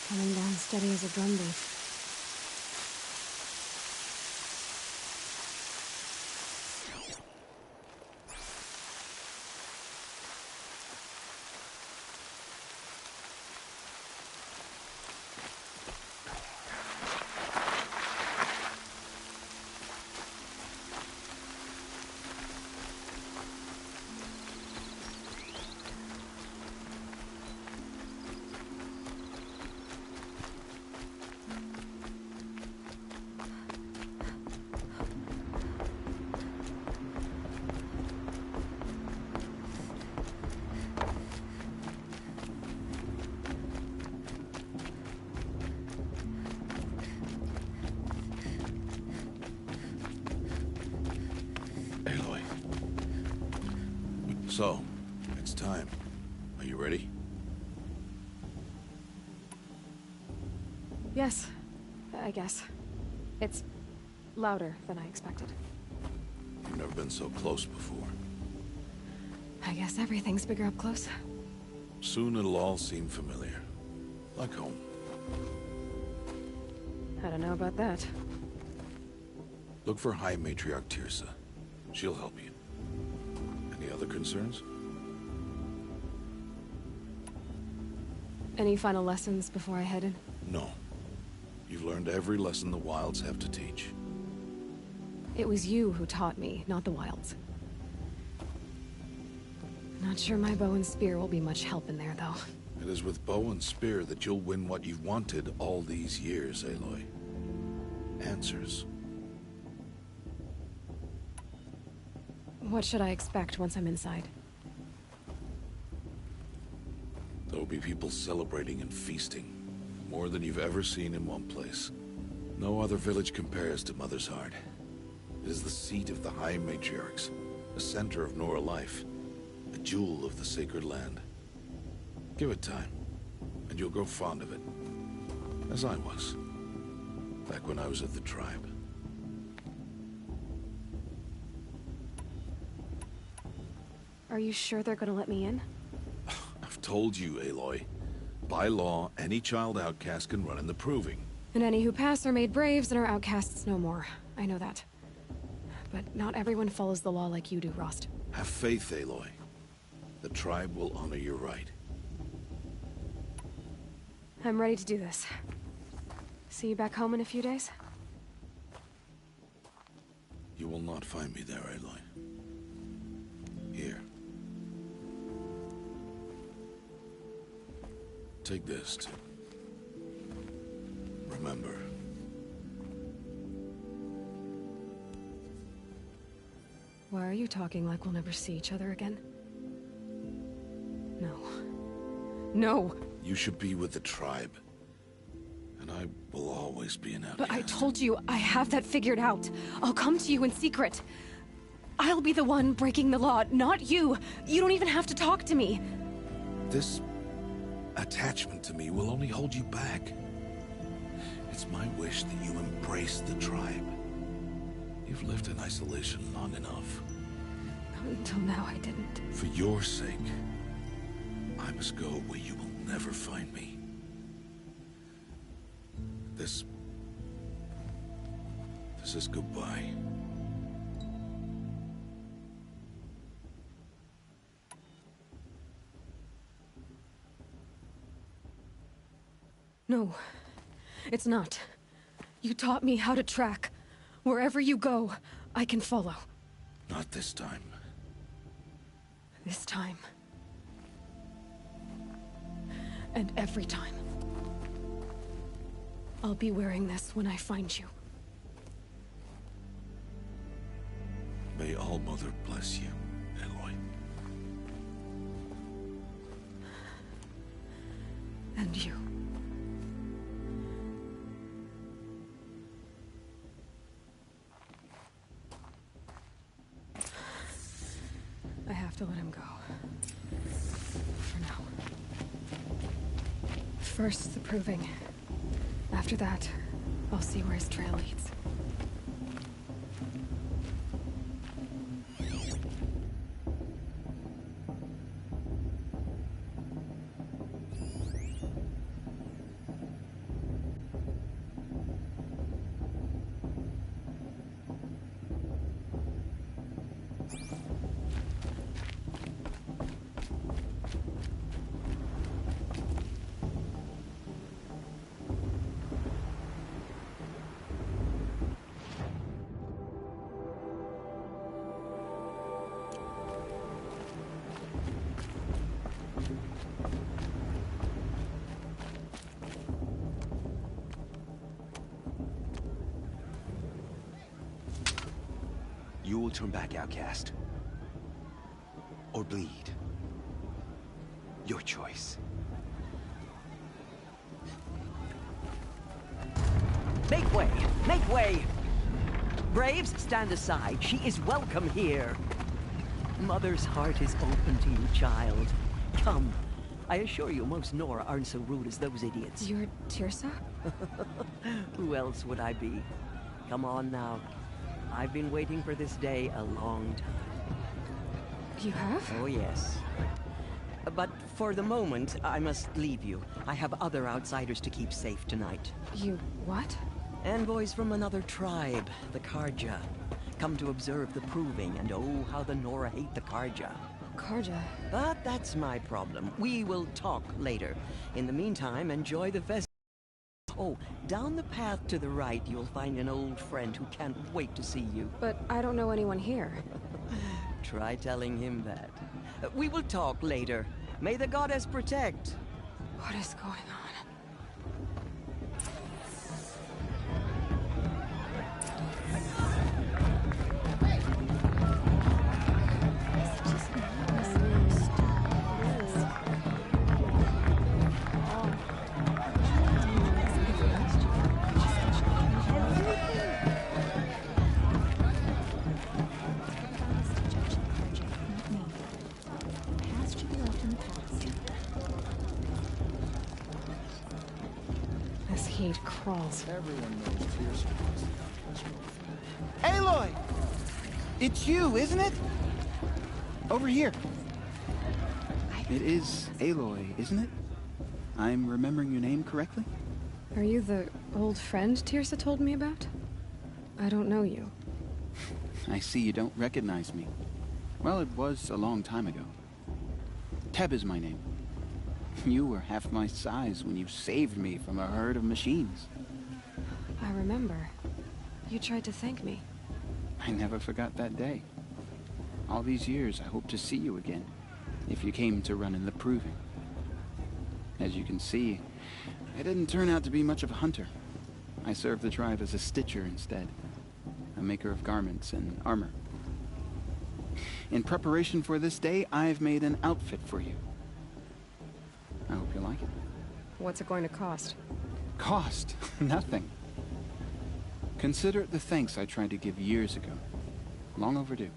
Coming down steady as a drumbeat. So, time. Are you ready? Yes, I guess. It's louder than I expected. You've never been so close before. I guess everything's bigger up close. Soon it'll all seem familiar. Like home. I don't know about that. Look for High Matriarch Tirsa. She'll help you. Any other concerns? Any final lessons before I head in? No. You've learned every lesson the Wilds have to teach. It was you who taught me, not the Wilds. Not sure my bow and spear will be much help in there, though. It is with bow and spear that you'll win what you've wanted all these years, Aloy. Answers. What should I expect once I'm inside? There will be people celebrating and feasting. More than you've ever seen in one place. No other village compares to Mother's Heart. It is the seat of the High Matriarchs, the center of Nora life, a jewel of the sacred land. Give it time, and you'll grow fond of it. As I was, back when I was at the tribe. Are you sure they're gonna let me in? I've told you, Aloy. By law, any child outcast can run in the Proving. And any who pass are made braves and are outcasts no more. I know that. But not everyone follows the law like you do, Rost. Have faith, Aloy. The tribe will honor your right. I'm ready to do this. See you back home in a few days? You will not find me there, Aloy. Here. Take this to remember. Why are you talking like we'll never see each other again? No. No! You should be with the tribe. And I will always be an outcast. But I told you, I have that figured out. I'll come to you in secret. I'll be the one breaking the law, not you. You don't even have to talk to me. This attachment to me will only hold you back. It's my wish that you embrace the tribe. You've lived in isolation long enough. Until now, I didn't. For your sake, I must go where you will never find me. This is goodbye. No, it's not. You taught me how to track. Wherever you go, I can follow. Not this time. This time. And every time. I'll be wearing this when I find you. May All-Mother bless you, Aloy. And you. I have to let him go. For now. First, the Proving. After that, I'll see where his trail leads. You will turn back, outcast. Or bleed. Your choice. Make way! Make way! Braves, stand aside. She is welcome here. Mother's heart is open to you, child. Come. I assure you, most Nora aren't so rude as those idiots. You're Tirsa? Who else would I be? Come on now. I've been waiting for this day a long time. You have? Oh, yes. But for the moment, I must leave you. I have other outsiders to keep safe tonight. You what? Envoys from another tribe, the Karja. Come to observe the proving, and oh, how the Nora hate the Karja. Karja? But that's my problem. We will talk later. In the meantime, enjoy the festival. Oh, down the path to the right, you'll find an old friend who can't wait to see you. But I don't know anyone here. Try telling him that. We will talk later. May the goddess protect. What is going on? This heat crawls. Everyone knows Tirsa. Aloy! It's you, isn't it? Over here. It is Aloy, isn't it? I'm remembering your name correctly? Are you the old friend Tirsa told me about? I don't know you. I see you don't recognize me. Well, it was a long time ago. Teb is my name. You were half my size when you saved me from a herd of machines. I remember. You tried to thank me. I never forgot that day. All these years, I hope to see you again, if you came to run in the proving. As you can see, I didn't turn out to be much of a hunter. I served the tribe as a stitcher instead, a maker of garments and armor. In preparation for this day, I've made an outfit for you. I hope you like it. What's it going to cost? Cost? Nothing. Consider it the thanks I tried to give years ago. Long overdue.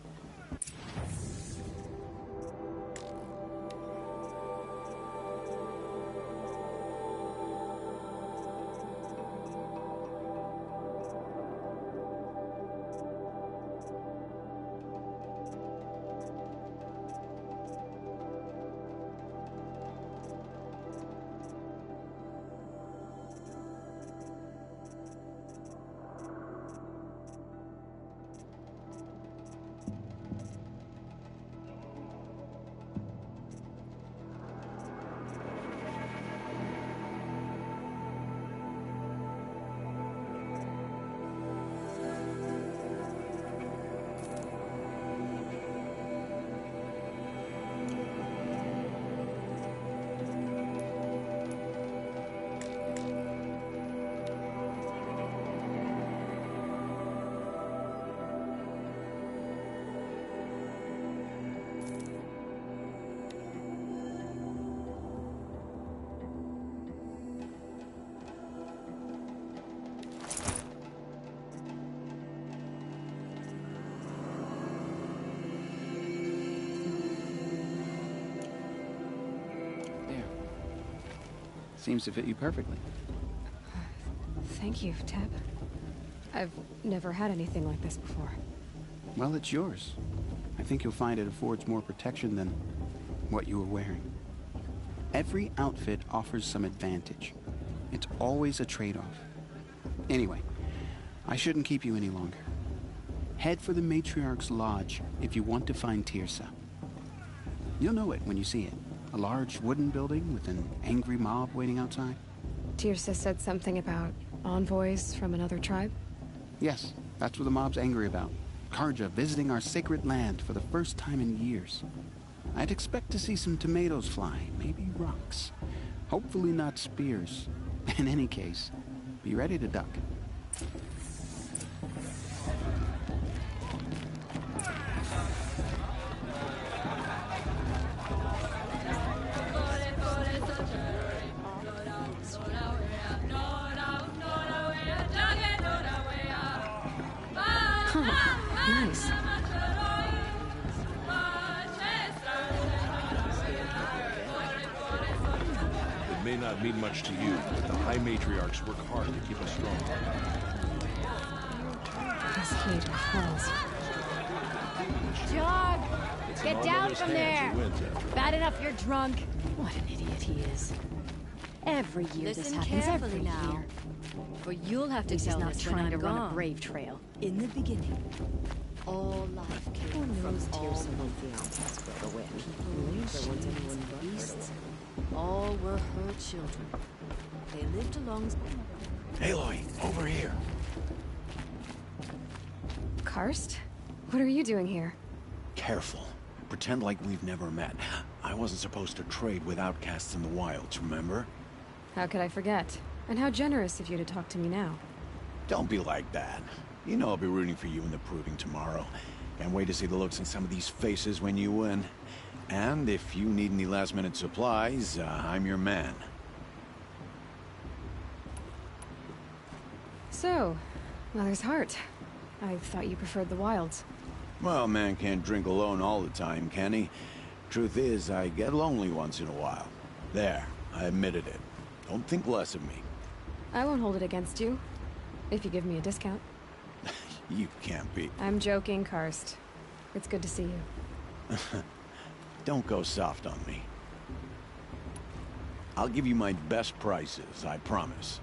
Seems to fit you perfectly. Thank you, Teb. I've never had anything like this before. Well, it's yours. I think you'll find it affords more protection than what you were wearing. Every outfit offers some advantage. It's always a trade-off. Anyway, I shouldn't keep you any longer. Head for the Matriarch's Lodge if you want to find Tirsa. You'll know it when you see it. A large wooden building with an angry mob waiting outside. Tirsa said something about envoys from another tribe? Yes, that's what the mob's angry about. Karja visiting our sacred land for the first time in years. I'd expect to see some tomatoes fly, maybe rocks. Hopefully not spears. In any case, be ready to duck. Nice. may not mean much to you, but the High Matriarchs work hard to keep us strong. This heat falls. John! It's Get in down All-Mother's from hands there! who wins after all. Bad enough you're drunk. What an idiot he is. Every year this Listen happens, carefully every now. year. For you'll have to He's tell not this trying when to I'm run a gone. brave trail. In the beginning, All life came from all grow away. beasts. All were her children. They lived along. Aloy, over here. Karst? What are you doing here? Careful. Pretend like we've never met. I wasn't supposed to trade with outcasts in the wilds, remember? How could I forget? And how generous of you to talk to me now. Don't be like that. You know I'll be rooting for you in the proving tomorrow. Can't wait to see the looks in some of these faces when you win. And if you need any last-minute supplies, I'm your man. So, Mother's Heart. I thought you preferred the wilds. Well, man can't drink alone all the time, can he? Truth is, I get lonely once in a while. There, I admitted it. Don't think less of me. I won't hold it against you. If you give me a discount. You can't be. I'm joking, Karst. It's good to see you. Don't go soft on me. I'll give you my best prices, I promise.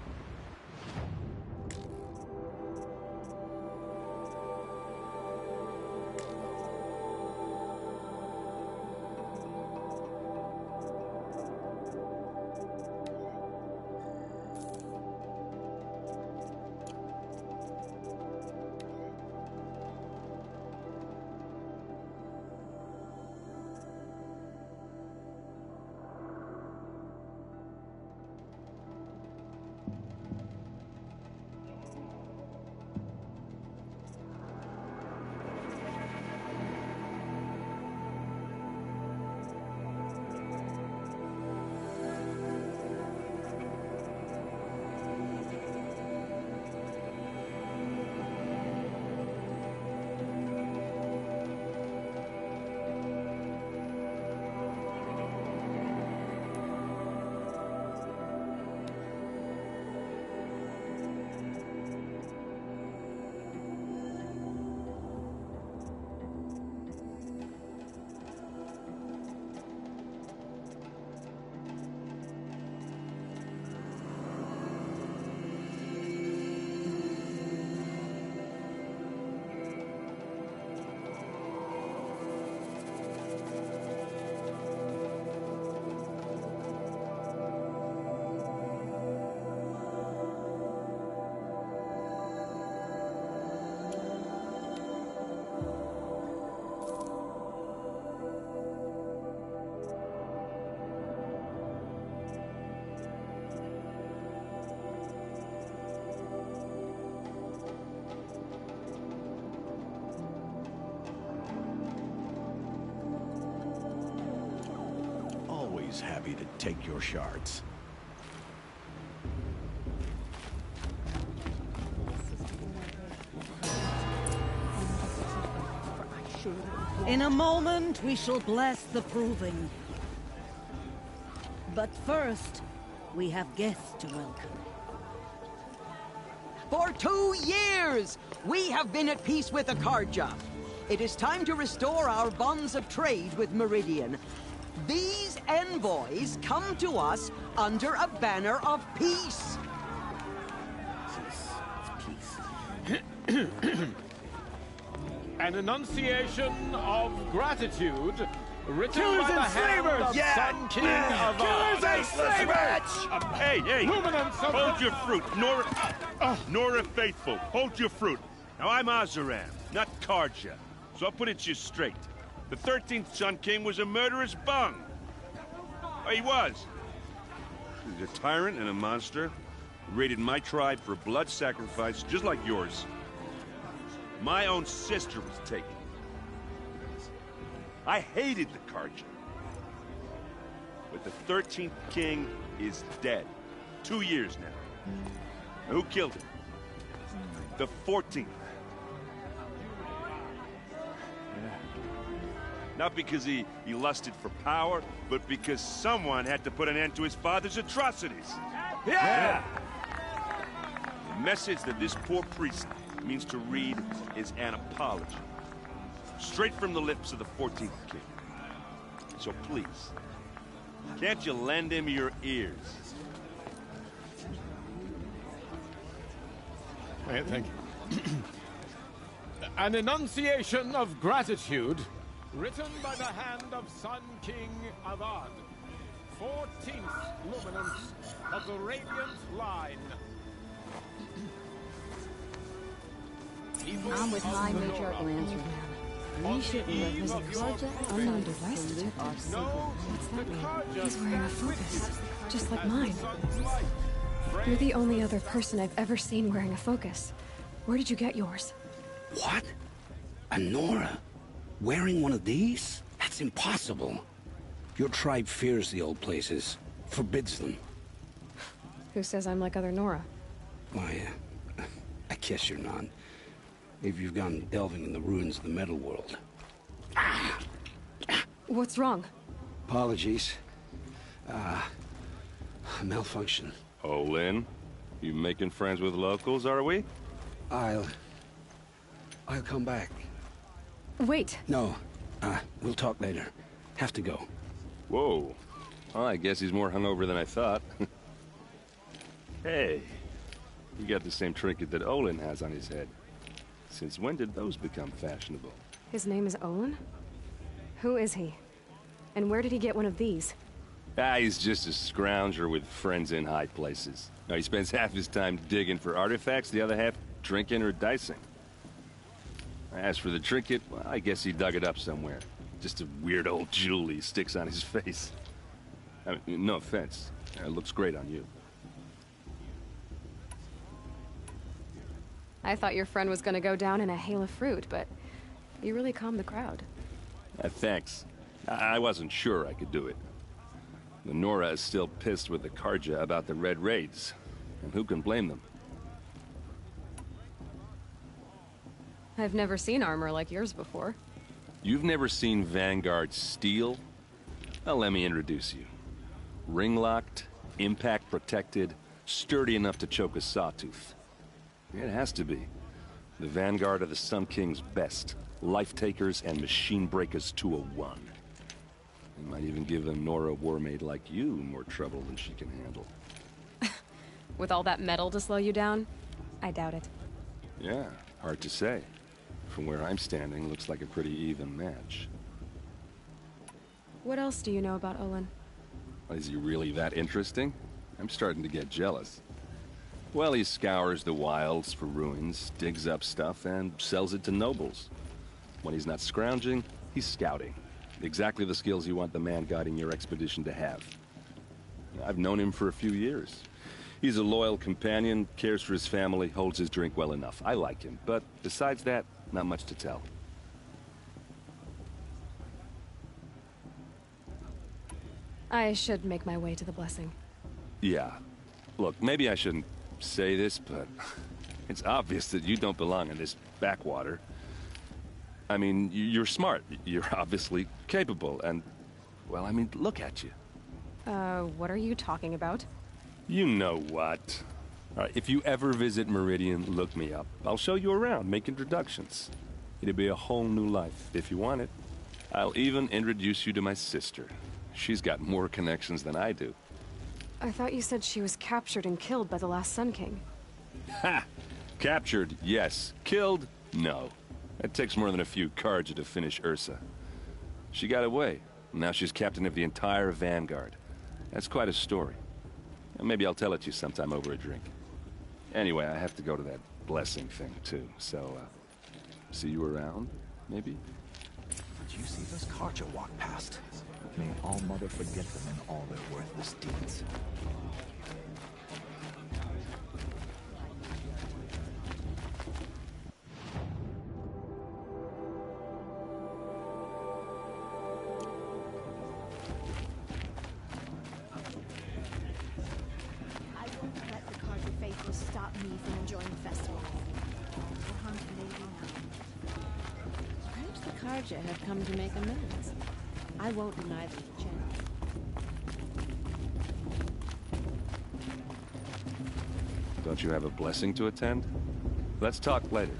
Happy to take your shards. In a moment, we shall bless the proving. But first, we have guests to welcome. For 2 years, we have been at peace with Akarja. It is time to restore our bonds of trade with Meridian. These envoys come to us under a banner of peace. An enunciation of gratitude written Killers by the and hand slavers! of Yeah! Sun King of Killers and slavers! Hey, hey! Luminance of Hold your fruit, Nora Faithful. Hold your fruit. Now I'm Azaram, not Karja, so I'll put it to you straight. The 13th Sun King was a murderous bung. Oh, he was. He was a tyrant and a monster. He raided my tribe for blood sacrifice, just like yours. My own sister was taken. I hated the Karja. But the 13th king is dead. 2 years now. Now, who killed him? The 14th. Not because he lusted for power, but because someone had to put an end to his father's atrocities. Yeah! The message that this poor priest means to read is an apology. Straight from the lips of the 14th king. So please, can't you lend him your ears? Thank you. An enunciation of gratitude, written by the hand of Sun King Avad, 14th luminance of the Radiant Line. I'm with High Matriarch Lancer now. We shouldn't let Mr. Karja unknown device detect our secret. What's that mean? He's wearing a focus, just like mine. You're the only other person I've ever seen wearing a focus. Where did you get yours? What? A Nora? Wearing one of these? That's impossible. Your tribe fears the old places, forbids them. Who says I'm like other Nora? Why, I guess you're not. If you've gone delving in the ruins of the metal world. What's wrong? Apologies. Malfunction. Oh, Lynn? You making friends with locals, are we? I'll come back. Wait. No. We'll talk later. Have to go. Whoa. Well, I guess he's more hungover than I thought. Hey. You got the same trinket that Olin has on his head. Since when did those become fashionable? His name is Olin? Who is he? And where did he get one of these? He's just a scrounger with friends in high places. Now, he spends half his time digging for artifacts, the other half drinking or dicing. As for the trinket, well, I guess he dug it up somewhere. Just a weird old jewel he sticks on his face. I mean, no offense. It looks great on you. I thought your friend was gonna go down in a hail of fruit, but you really calmed the crowd. Thanks. I wasn't sure I could do it. The Nora is still pissed with the Karja about the Red Raids, and who can blame them? I've never seen armor like yours before. You've never seen Vanguard steel? Well, let me introduce you. Ring-locked, impact-protected, sturdy enough to choke a sawtooth. It has to be. The Vanguard of the Sun King's best. Life-takers and machine-breakers to a one. It might even give a Nora warmaid like you more trouble than she can handle. With all that metal to slow you down? I doubt it. Yeah, hard to say. From where I'm standing, looks like a pretty even match. What else do you know about Olin? Is he really that interesting? I'm starting to get jealous. Well, he scours the wilds for ruins, digs up stuff, and sells it to nobles. When he's not scrounging, he's scouting. Exactly the skills you want the man guiding your expedition to have. I've known him for a few years. He's a loyal companion, cares for his family, holds his drink well enough. I like him, but besides that, not much to tell. I should make my way to the blessing. Yeah. Look, maybe I shouldn't say this, but it's obvious that you don't belong in this backwater. I mean, you're smart. You're obviously capable, and, well, I mean, look at you. What are you talking about? You know what. All right, if you ever visit Meridian, look me up. I'll show you around, make introductions. It'll be a whole new life, if you want it. I'll even introduce you to my sister. She's got more connections than I do. I thought you said she was captured and killed by the last Sun King. Ha! Captured, yes. Killed, no. It takes more than a few Karja to finish Ursa. She got away. Now she's captain of the entire Vanguard. That's quite a story. Maybe I'll tell it to you sometime over a drink. Anyway, I have to go to that blessing thing, too. So, see you around, maybe? Did you see those Karja walk past? May All Mother forget them and all their worthless deeds. I won't let the Karja faithful stop me from enjoying the festival. We'll hunt Lady now. Perhaps the Karja have come to make amends. I won't deny them the chance. Don't you have a blessing to attend? Let's talk later.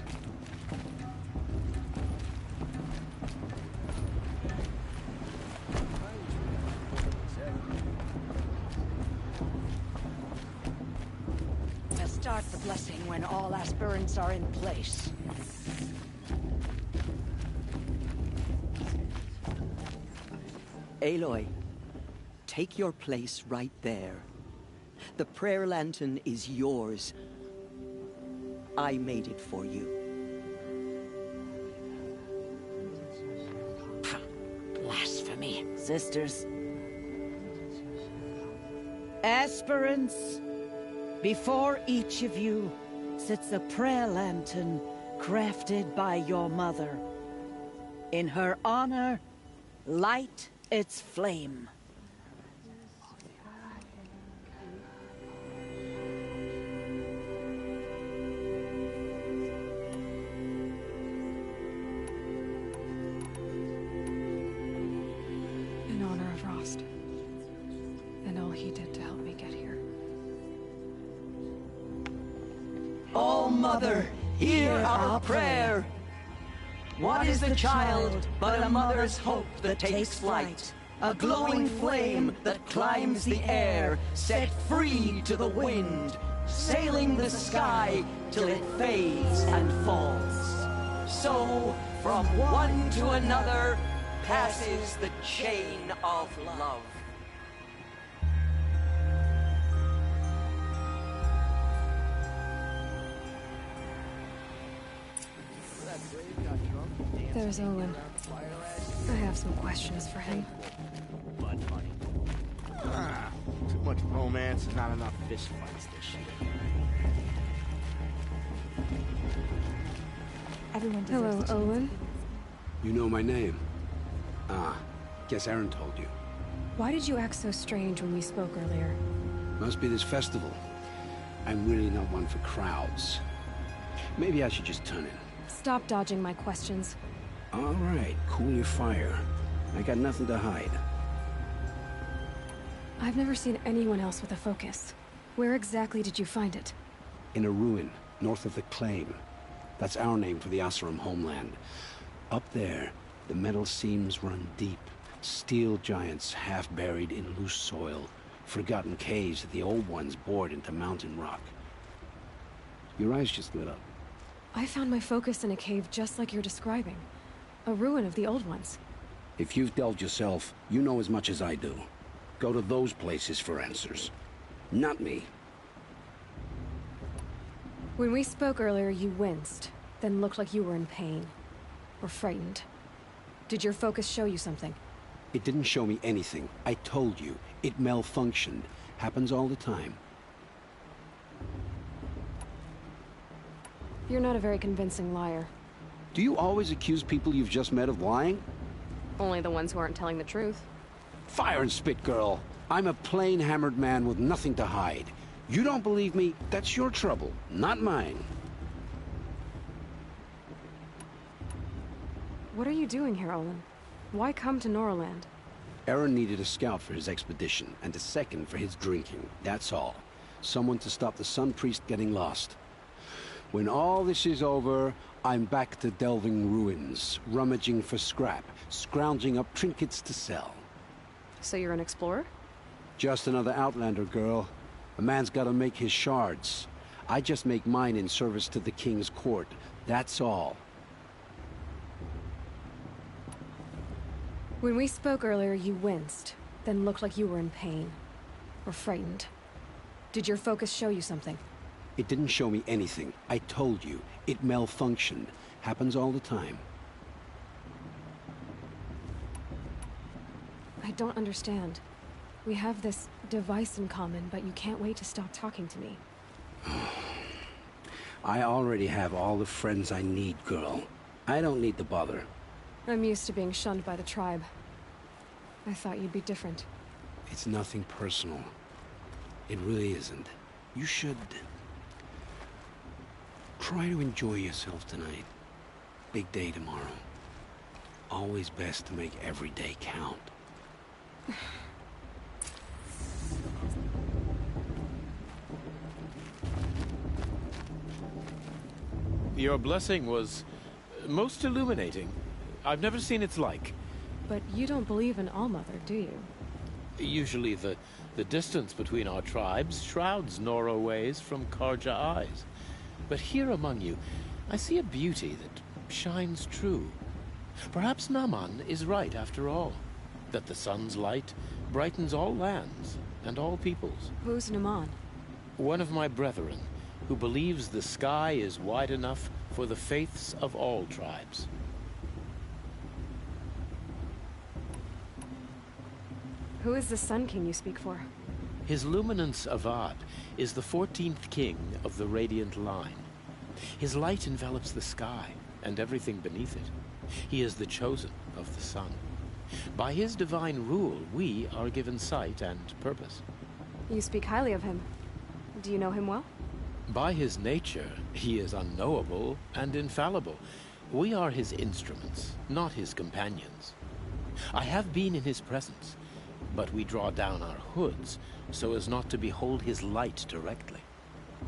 We'll start the blessing when all aspirants are in place. Aloy, take your place right there. The prayer lantern is yours. I made it for you. Blasphemy, sisters. Aspirants, before each of you sits a prayer lantern crafted by your mother. In her honor, light its flame. In honor of Rost. And all he did to help me get here. Oh, Mother, hear our prayer. What is the child but a mother's hope that takes flight? A glowing flame that climbs the air, set free to the wind, sailing the sky till it fades and falls. So, from one to another, passes the chain of love. There's Olin. I have some questions for him. Blood money. Too much romance and not enough fist fights this year. Everyone Hello, deserves a chance. Olin. You know my name? Ah, guess Aaron told you. Why did you act so strange when we spoke earlier? Must be this festival. I'm really not one for crowds. Maybe I should just turn in. Stop dodging my questions. All right, cool your fire. I got nothing to hide. I've never seen anyone else with a focus. Where exactly did you find it? In a ruin, north of the Claim. That's our name for the Oseram homeland. Up there, the metal seams run deep. Steel giants half buried in loose soil. Forgotten caves that the old ones bored into mountain rock. Your eyes just lit up. I found my focus in a cave just like you're describing. A ruin of the old ones. If you've delved yourself, you know as much as I do. Go to those places for answers. Not me. When we spoke earlier, you winced, then looked like you were in pain. Or frightened. Did your focus show you something? It didn't show me anything. I told you. It malfunctioned. Happens all the time. You're not a very convincing liar. Do you always accuse people you've just met of lying? Only the ones who aren't telling the truth. Fire and spit, girl. I'm a plain hammered man with nothing to hide. You don't believe me, that's your trouble, not mine. What are you doing here, Olin? Why come to Norland? Aaron needed a scout for his expedition, and a second for his drinking, that's all. Someone to stop the Sun Priest getting lost. When all this is over, I'm back to delving ruins, rummaging for scrap, scrounging up trinkets to sell. So you're an explorer? Just another Outlander, girl. A man's gotta make his shards. I just make mine in service to the King's court, that's all. When we spoke earlier, you winced, then looked like you were in pain. Or frightened. Did your focus show you something? It didn't show me anything. I told you. It malfunctioned. Happens all the time. I don't understand. We have this device in common, but you can't wait to stop talking to me. I already have all the friends I need, girl. I don't need the bother. I'm used to being shunned by the tribe. I thought you'd be different. It's nothing personal. It really isn't. You should... try to enjoy yourself tonight. Big day tomorrow. always best to make every day count. Your blessing was most illuminating. I've never seen its like. But you don't believe in Allmother, do you? Usually the distance between our tribes shrouds Nora ways from Karja eyes. But here among you, I see a beauty that shines true. Perhaps Naman is right after all, that the sun's light brightens all lands and all peoples. Who's Naman? One of my brethren, who believes the sky is wide enough for the faiths of all tribes. Who is the Sun King you speak for? His Luminance Avad is the 14th king of the Radiant Line. His light envelops the sky and everything beneath it. He is the chosen of the sun. By his divine rule, we are given sight and purpose. You speak highly of him. Do you know him well? By his nature, he is unknowable and infallible. We are his instruments, not his companions. I have been in his presence, but we draw down our hoods so as not to behold his light directly.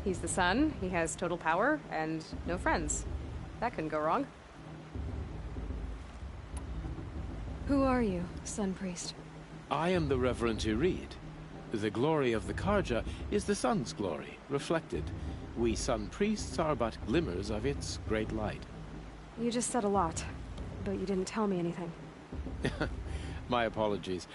He's the sun, he has total power, and no friends. That couldn't go wrong. Who are you, Sun Priest? I am the Reverend Irid. The glory of the Karja is the sun's glory, reflected. We Sun Priests are but glimmers of its great light. You just said a lot, but you didn't tell me anything. My apologies.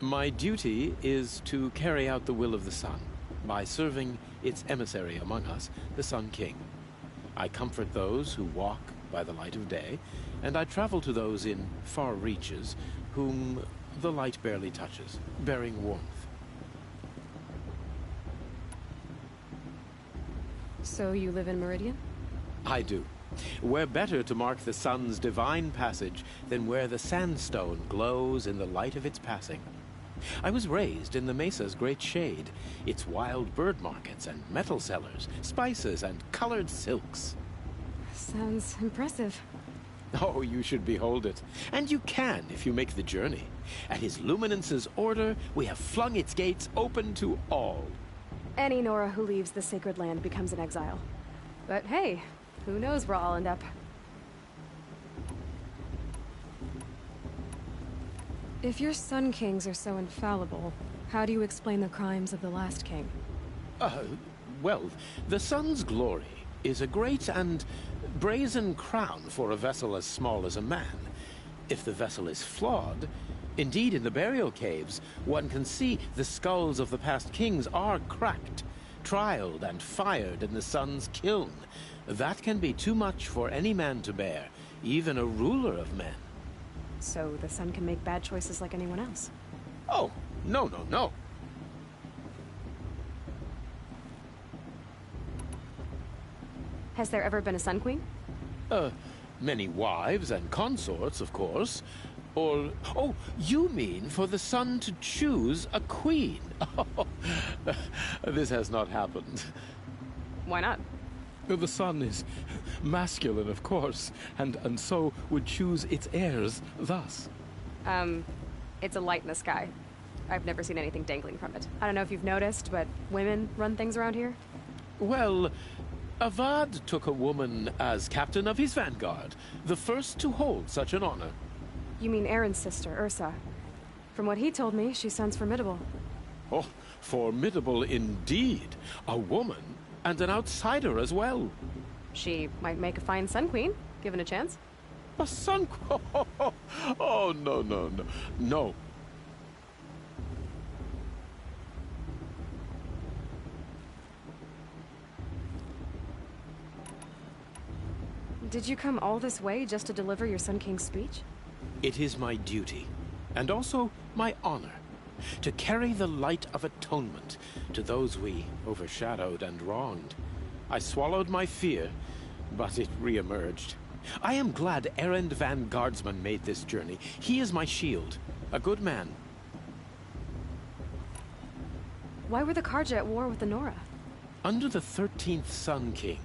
My duty is to carry out the will of the sun, by serving its emissary among us, the Sun King. I comfort those who walk by the light of day, and I travel to those in far reaches whom the light barely touches, bearing warmth. So you live in Meridian? I do. Where better to mark the sun's divine passage than where the sandstone glows in the light of its passing. I was raised in the mesa's great shade, its wild bird markets and metal cellars, spices and colored silks. Sounds impressive. Oh, you should behold it. And you can if you make the journey. At his Luminance's order, we have flung its gates open to all. Any Nora who leaves the sacred land becomes an exile. But hey, who knows where I'll end up. If your Sun Kings are so infallible, how do you explain the crimes of the last king? Well, the sun's glory is a great and brazen crown for a vessel as small as a man. If the vessel is flawed, indeed in the burial caves, one can see the skulls of the past kings are cracked, trialed and fired in the sun's kiln. That can be too much for any man to bear, even a ruler of men. So the sun can make bad choices like anyone else? Oh, no. Has there ever been a Sun Queen? Many wives and consorts, of course. Or, oh, you mean for the sun to choose a queen? This has not happened. Why not? The sun is masculine, of course, and so would choose its heirs thus. It's a light in the sky. I've never seen anything dangling from it. I don't know if you've noticed, but women run things around here. Well, Avad took a woman as captain of his vanguard, the first to hold such an honor. You mean Aaron's sister, Ursa. From what he told me, she sounds formidable. Oh, formidable indeed. A woman, and an outsider as well. She might make a fine Sun Queen, given a chance. A Sun Queen? Oh, no. Did you come all this way just to deliver your Sun King's speech? It is my duty, and also my honor, to carry the light of atonement to those we overshadowed and wronged. I swallowed my fear, but it re-emerged. I am glad Erend van Guardsman made this journey. He is my shield, a good man. Why were the Karja at war with the Nora? Under the 13th Sun King,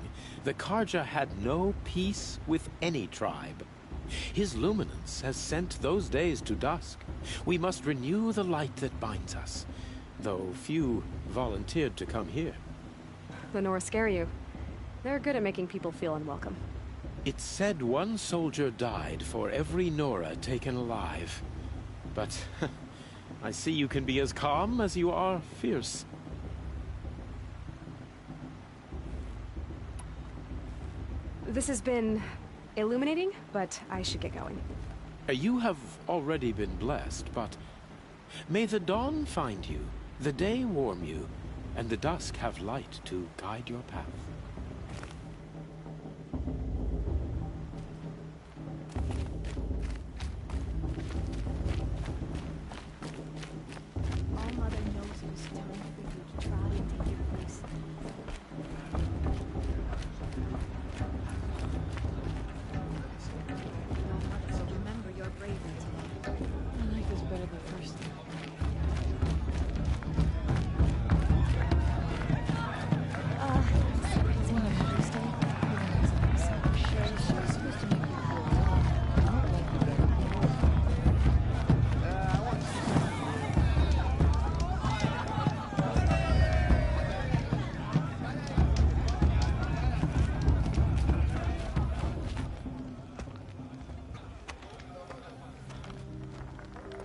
the Karja had no peace with any tribe. His luminance has sent those days to dusk. We must renew the light that binds us, though few volunteered to come here. The Nora scare you. They're good at making people feel unwelcome. It's said one soldier died for every Nora taken alive. But I see you can be as calm as you are fierce. This has been illuminating, but I should get going. You have already been blessed, but may the dawn find you, the day warm you, and the dusk have light to guide your path. All Mother knows is time for you to try and take your place. Your mother will remember your bravery today. I like this better the first time.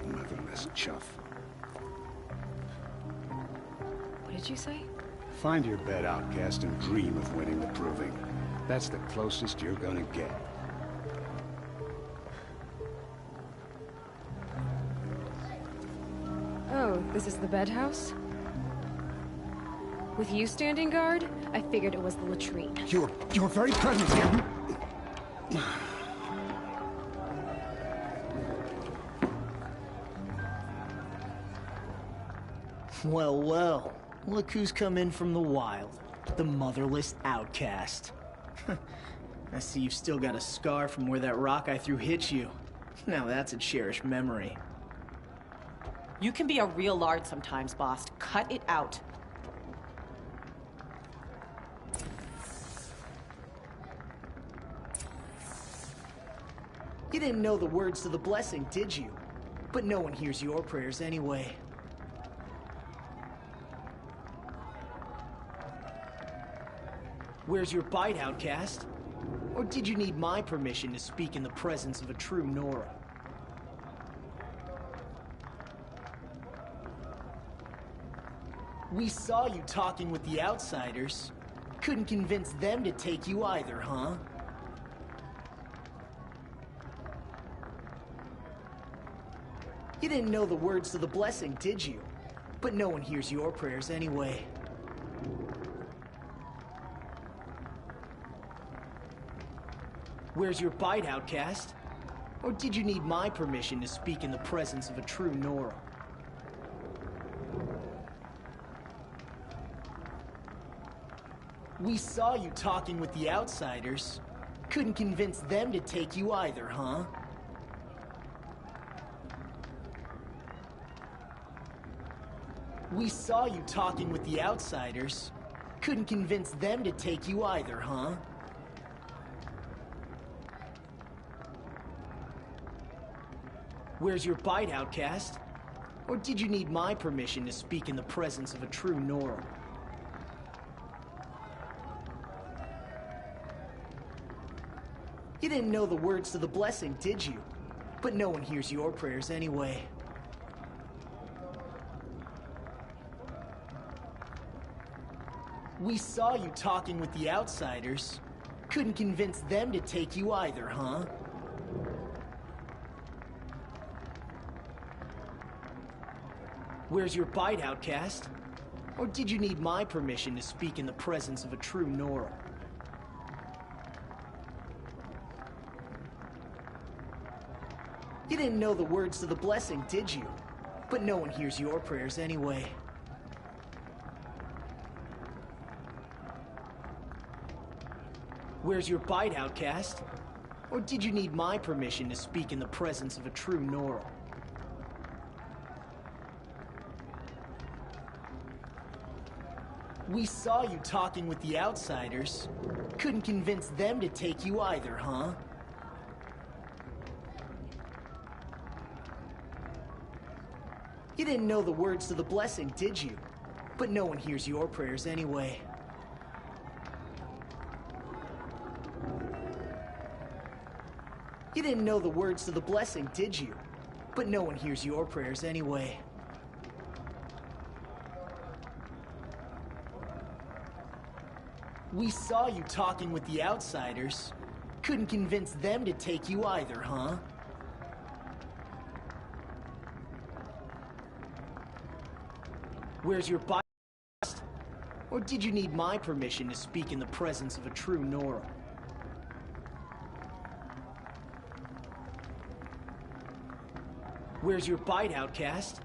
Motherless chuff. What did you say? Find your bed, outcast, and dream of winning the proving. That's the closest you're gonna get. Oh, this is the bed house? With you standing guard, I figured it was the latrine. Your very presence here. Well, well. Look who's come in from the wild. The motherless outcast. I see you've still got a scar from where that rock I threw hit you. Now that's a cherished memory. You can be a real lard sometimes, boss. Cut it out. You didn't know the words to the blessing, did you? But no one hears your prayers anyway. Where's your bite, outcast? Or did you need my permission to speak in the presence of a true Nora? We saw you talking with the outsiders. Couldn't convince them to take you either, huh? You didn't know the words to the blessing, did you? But no one hears your prayers anyway. Where's your bite, outcast? Or did you need my permission to speak in the presence of a true Nora? We saw you talking with the outsiders. Couldn't convince them to take you either, huh? We saw you talking with the outsiders. Couldn't convince them to take you either, huh? Where's your bite, outcast? Or did you need my permission to speak in the presence of a true Nora? You didn't know the words to the blessing, did you? But no one hears your prayers anyway. We saw you talking with the outsiders. Couldn't convince them to take you either, huh? Where's your bite, outcast? Or did you need my permission to speak in the presence of a true Nora? You didn't know the words to the blessing, did you? But no one hears your prayers anyway. Where's your bite, outcast? Or did you need my permission to speak in the presence of a true Nora? We saw you talking with the outsiders. Couldn't convince them to take you either, huh? You didn't know the words to the blessing, did you? But no one hears your prayers anyway. You didn't know the words to the blessing, did you? But no one hears your prayers anyway. We saw you talking with the outsiders. Couldn't convince them to take you either, huh? Where's your Bible? Or did you need my permission to speak in the presence of a true Nora? Where's your bite, outcast?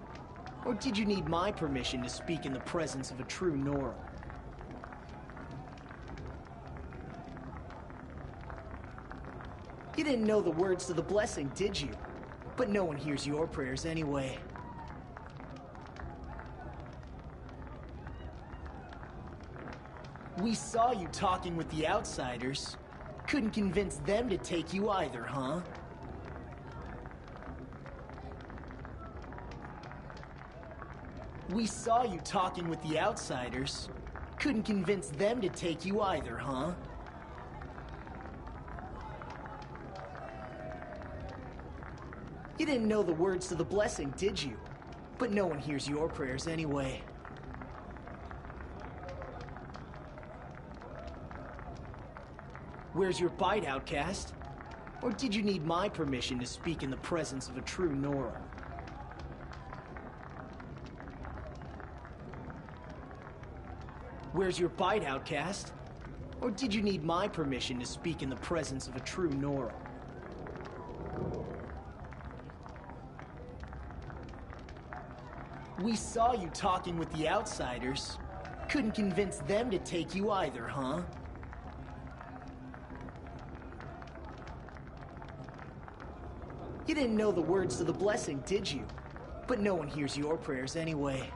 Or did you need my permission to speak in the presence of a true Nora? You didn't know the words to the blessing, did you? But no one hears your prayers anyway. We saw you talking with the outsiders. Couldn't convince them to take you either, huh? We saw you talking with the outsiders. Couldn't convince them to take you either, huh? You didn't know the words to the blessing, did you? But no one hears your prayers anyway. Where's your bite, outcast? Or did you need my permission to speak in the presence of a true Nora? Where's your bite, outcast? Or did you need my permission to speak in the presence of a true Nora? We saw you talking with the outsiders. Couldn't convince them to take you either, huh? You didn't know the words to the blessing, did you? But no one hears your prayers anyway.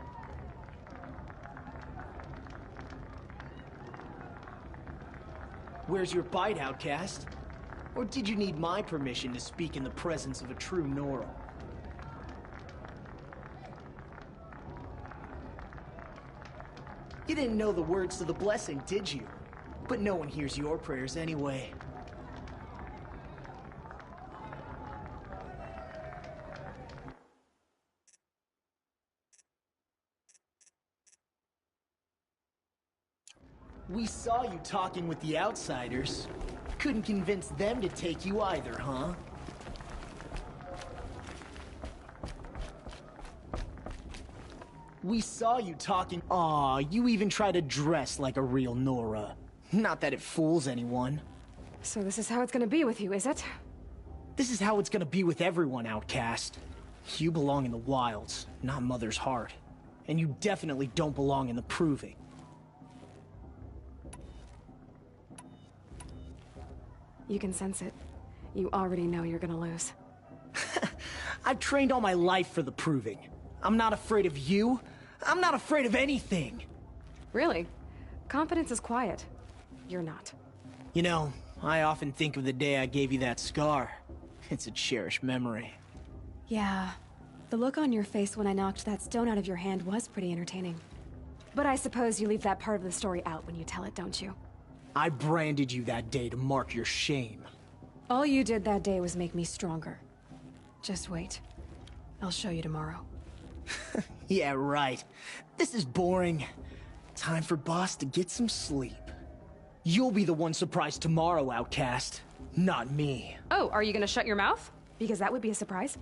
Where's your bite, outcast? Or did you need my permission to speak in the presence of a true Nora? You didn't know the words to the blessing, did you? But no one hears your prayers anyway. We saw you talking with the outsiders. Couldn't convince them to take you either, huh? We saw you talking. Aw, you even try to dress like a real Nora. Not that it fools anyone. So this is how it's gonna be with you, is it? This is how it's gonna be with everyone, outcast. You belong in the wilds, not Mother's heart. And you definitely don't belong in the Proving. You can sense it. You already know you're gonna lose. I've trained all my life for the Proving. I'm not afraid of you. I'm not afraid of anything. Really? Confidence is quiet. You're not. You know, I often think of the day I gave you that scar. It's a cherished memory. Yeah. The look on your face when I knocked that stone out of your hand was pretty entertaining. But I suppose you leave that part of the story out when you tell it, don't you? I branded you that day to mark your shame. All you did that day was make me stronger. Just wait. I'll show you tomorrow. Yeah, right. This is boring. Time for Boss to get some sleep. You'll be the one surprised tomorrow, outcast. Not me. Oh, are you gonna shut your mouth? Because that would be a surprise.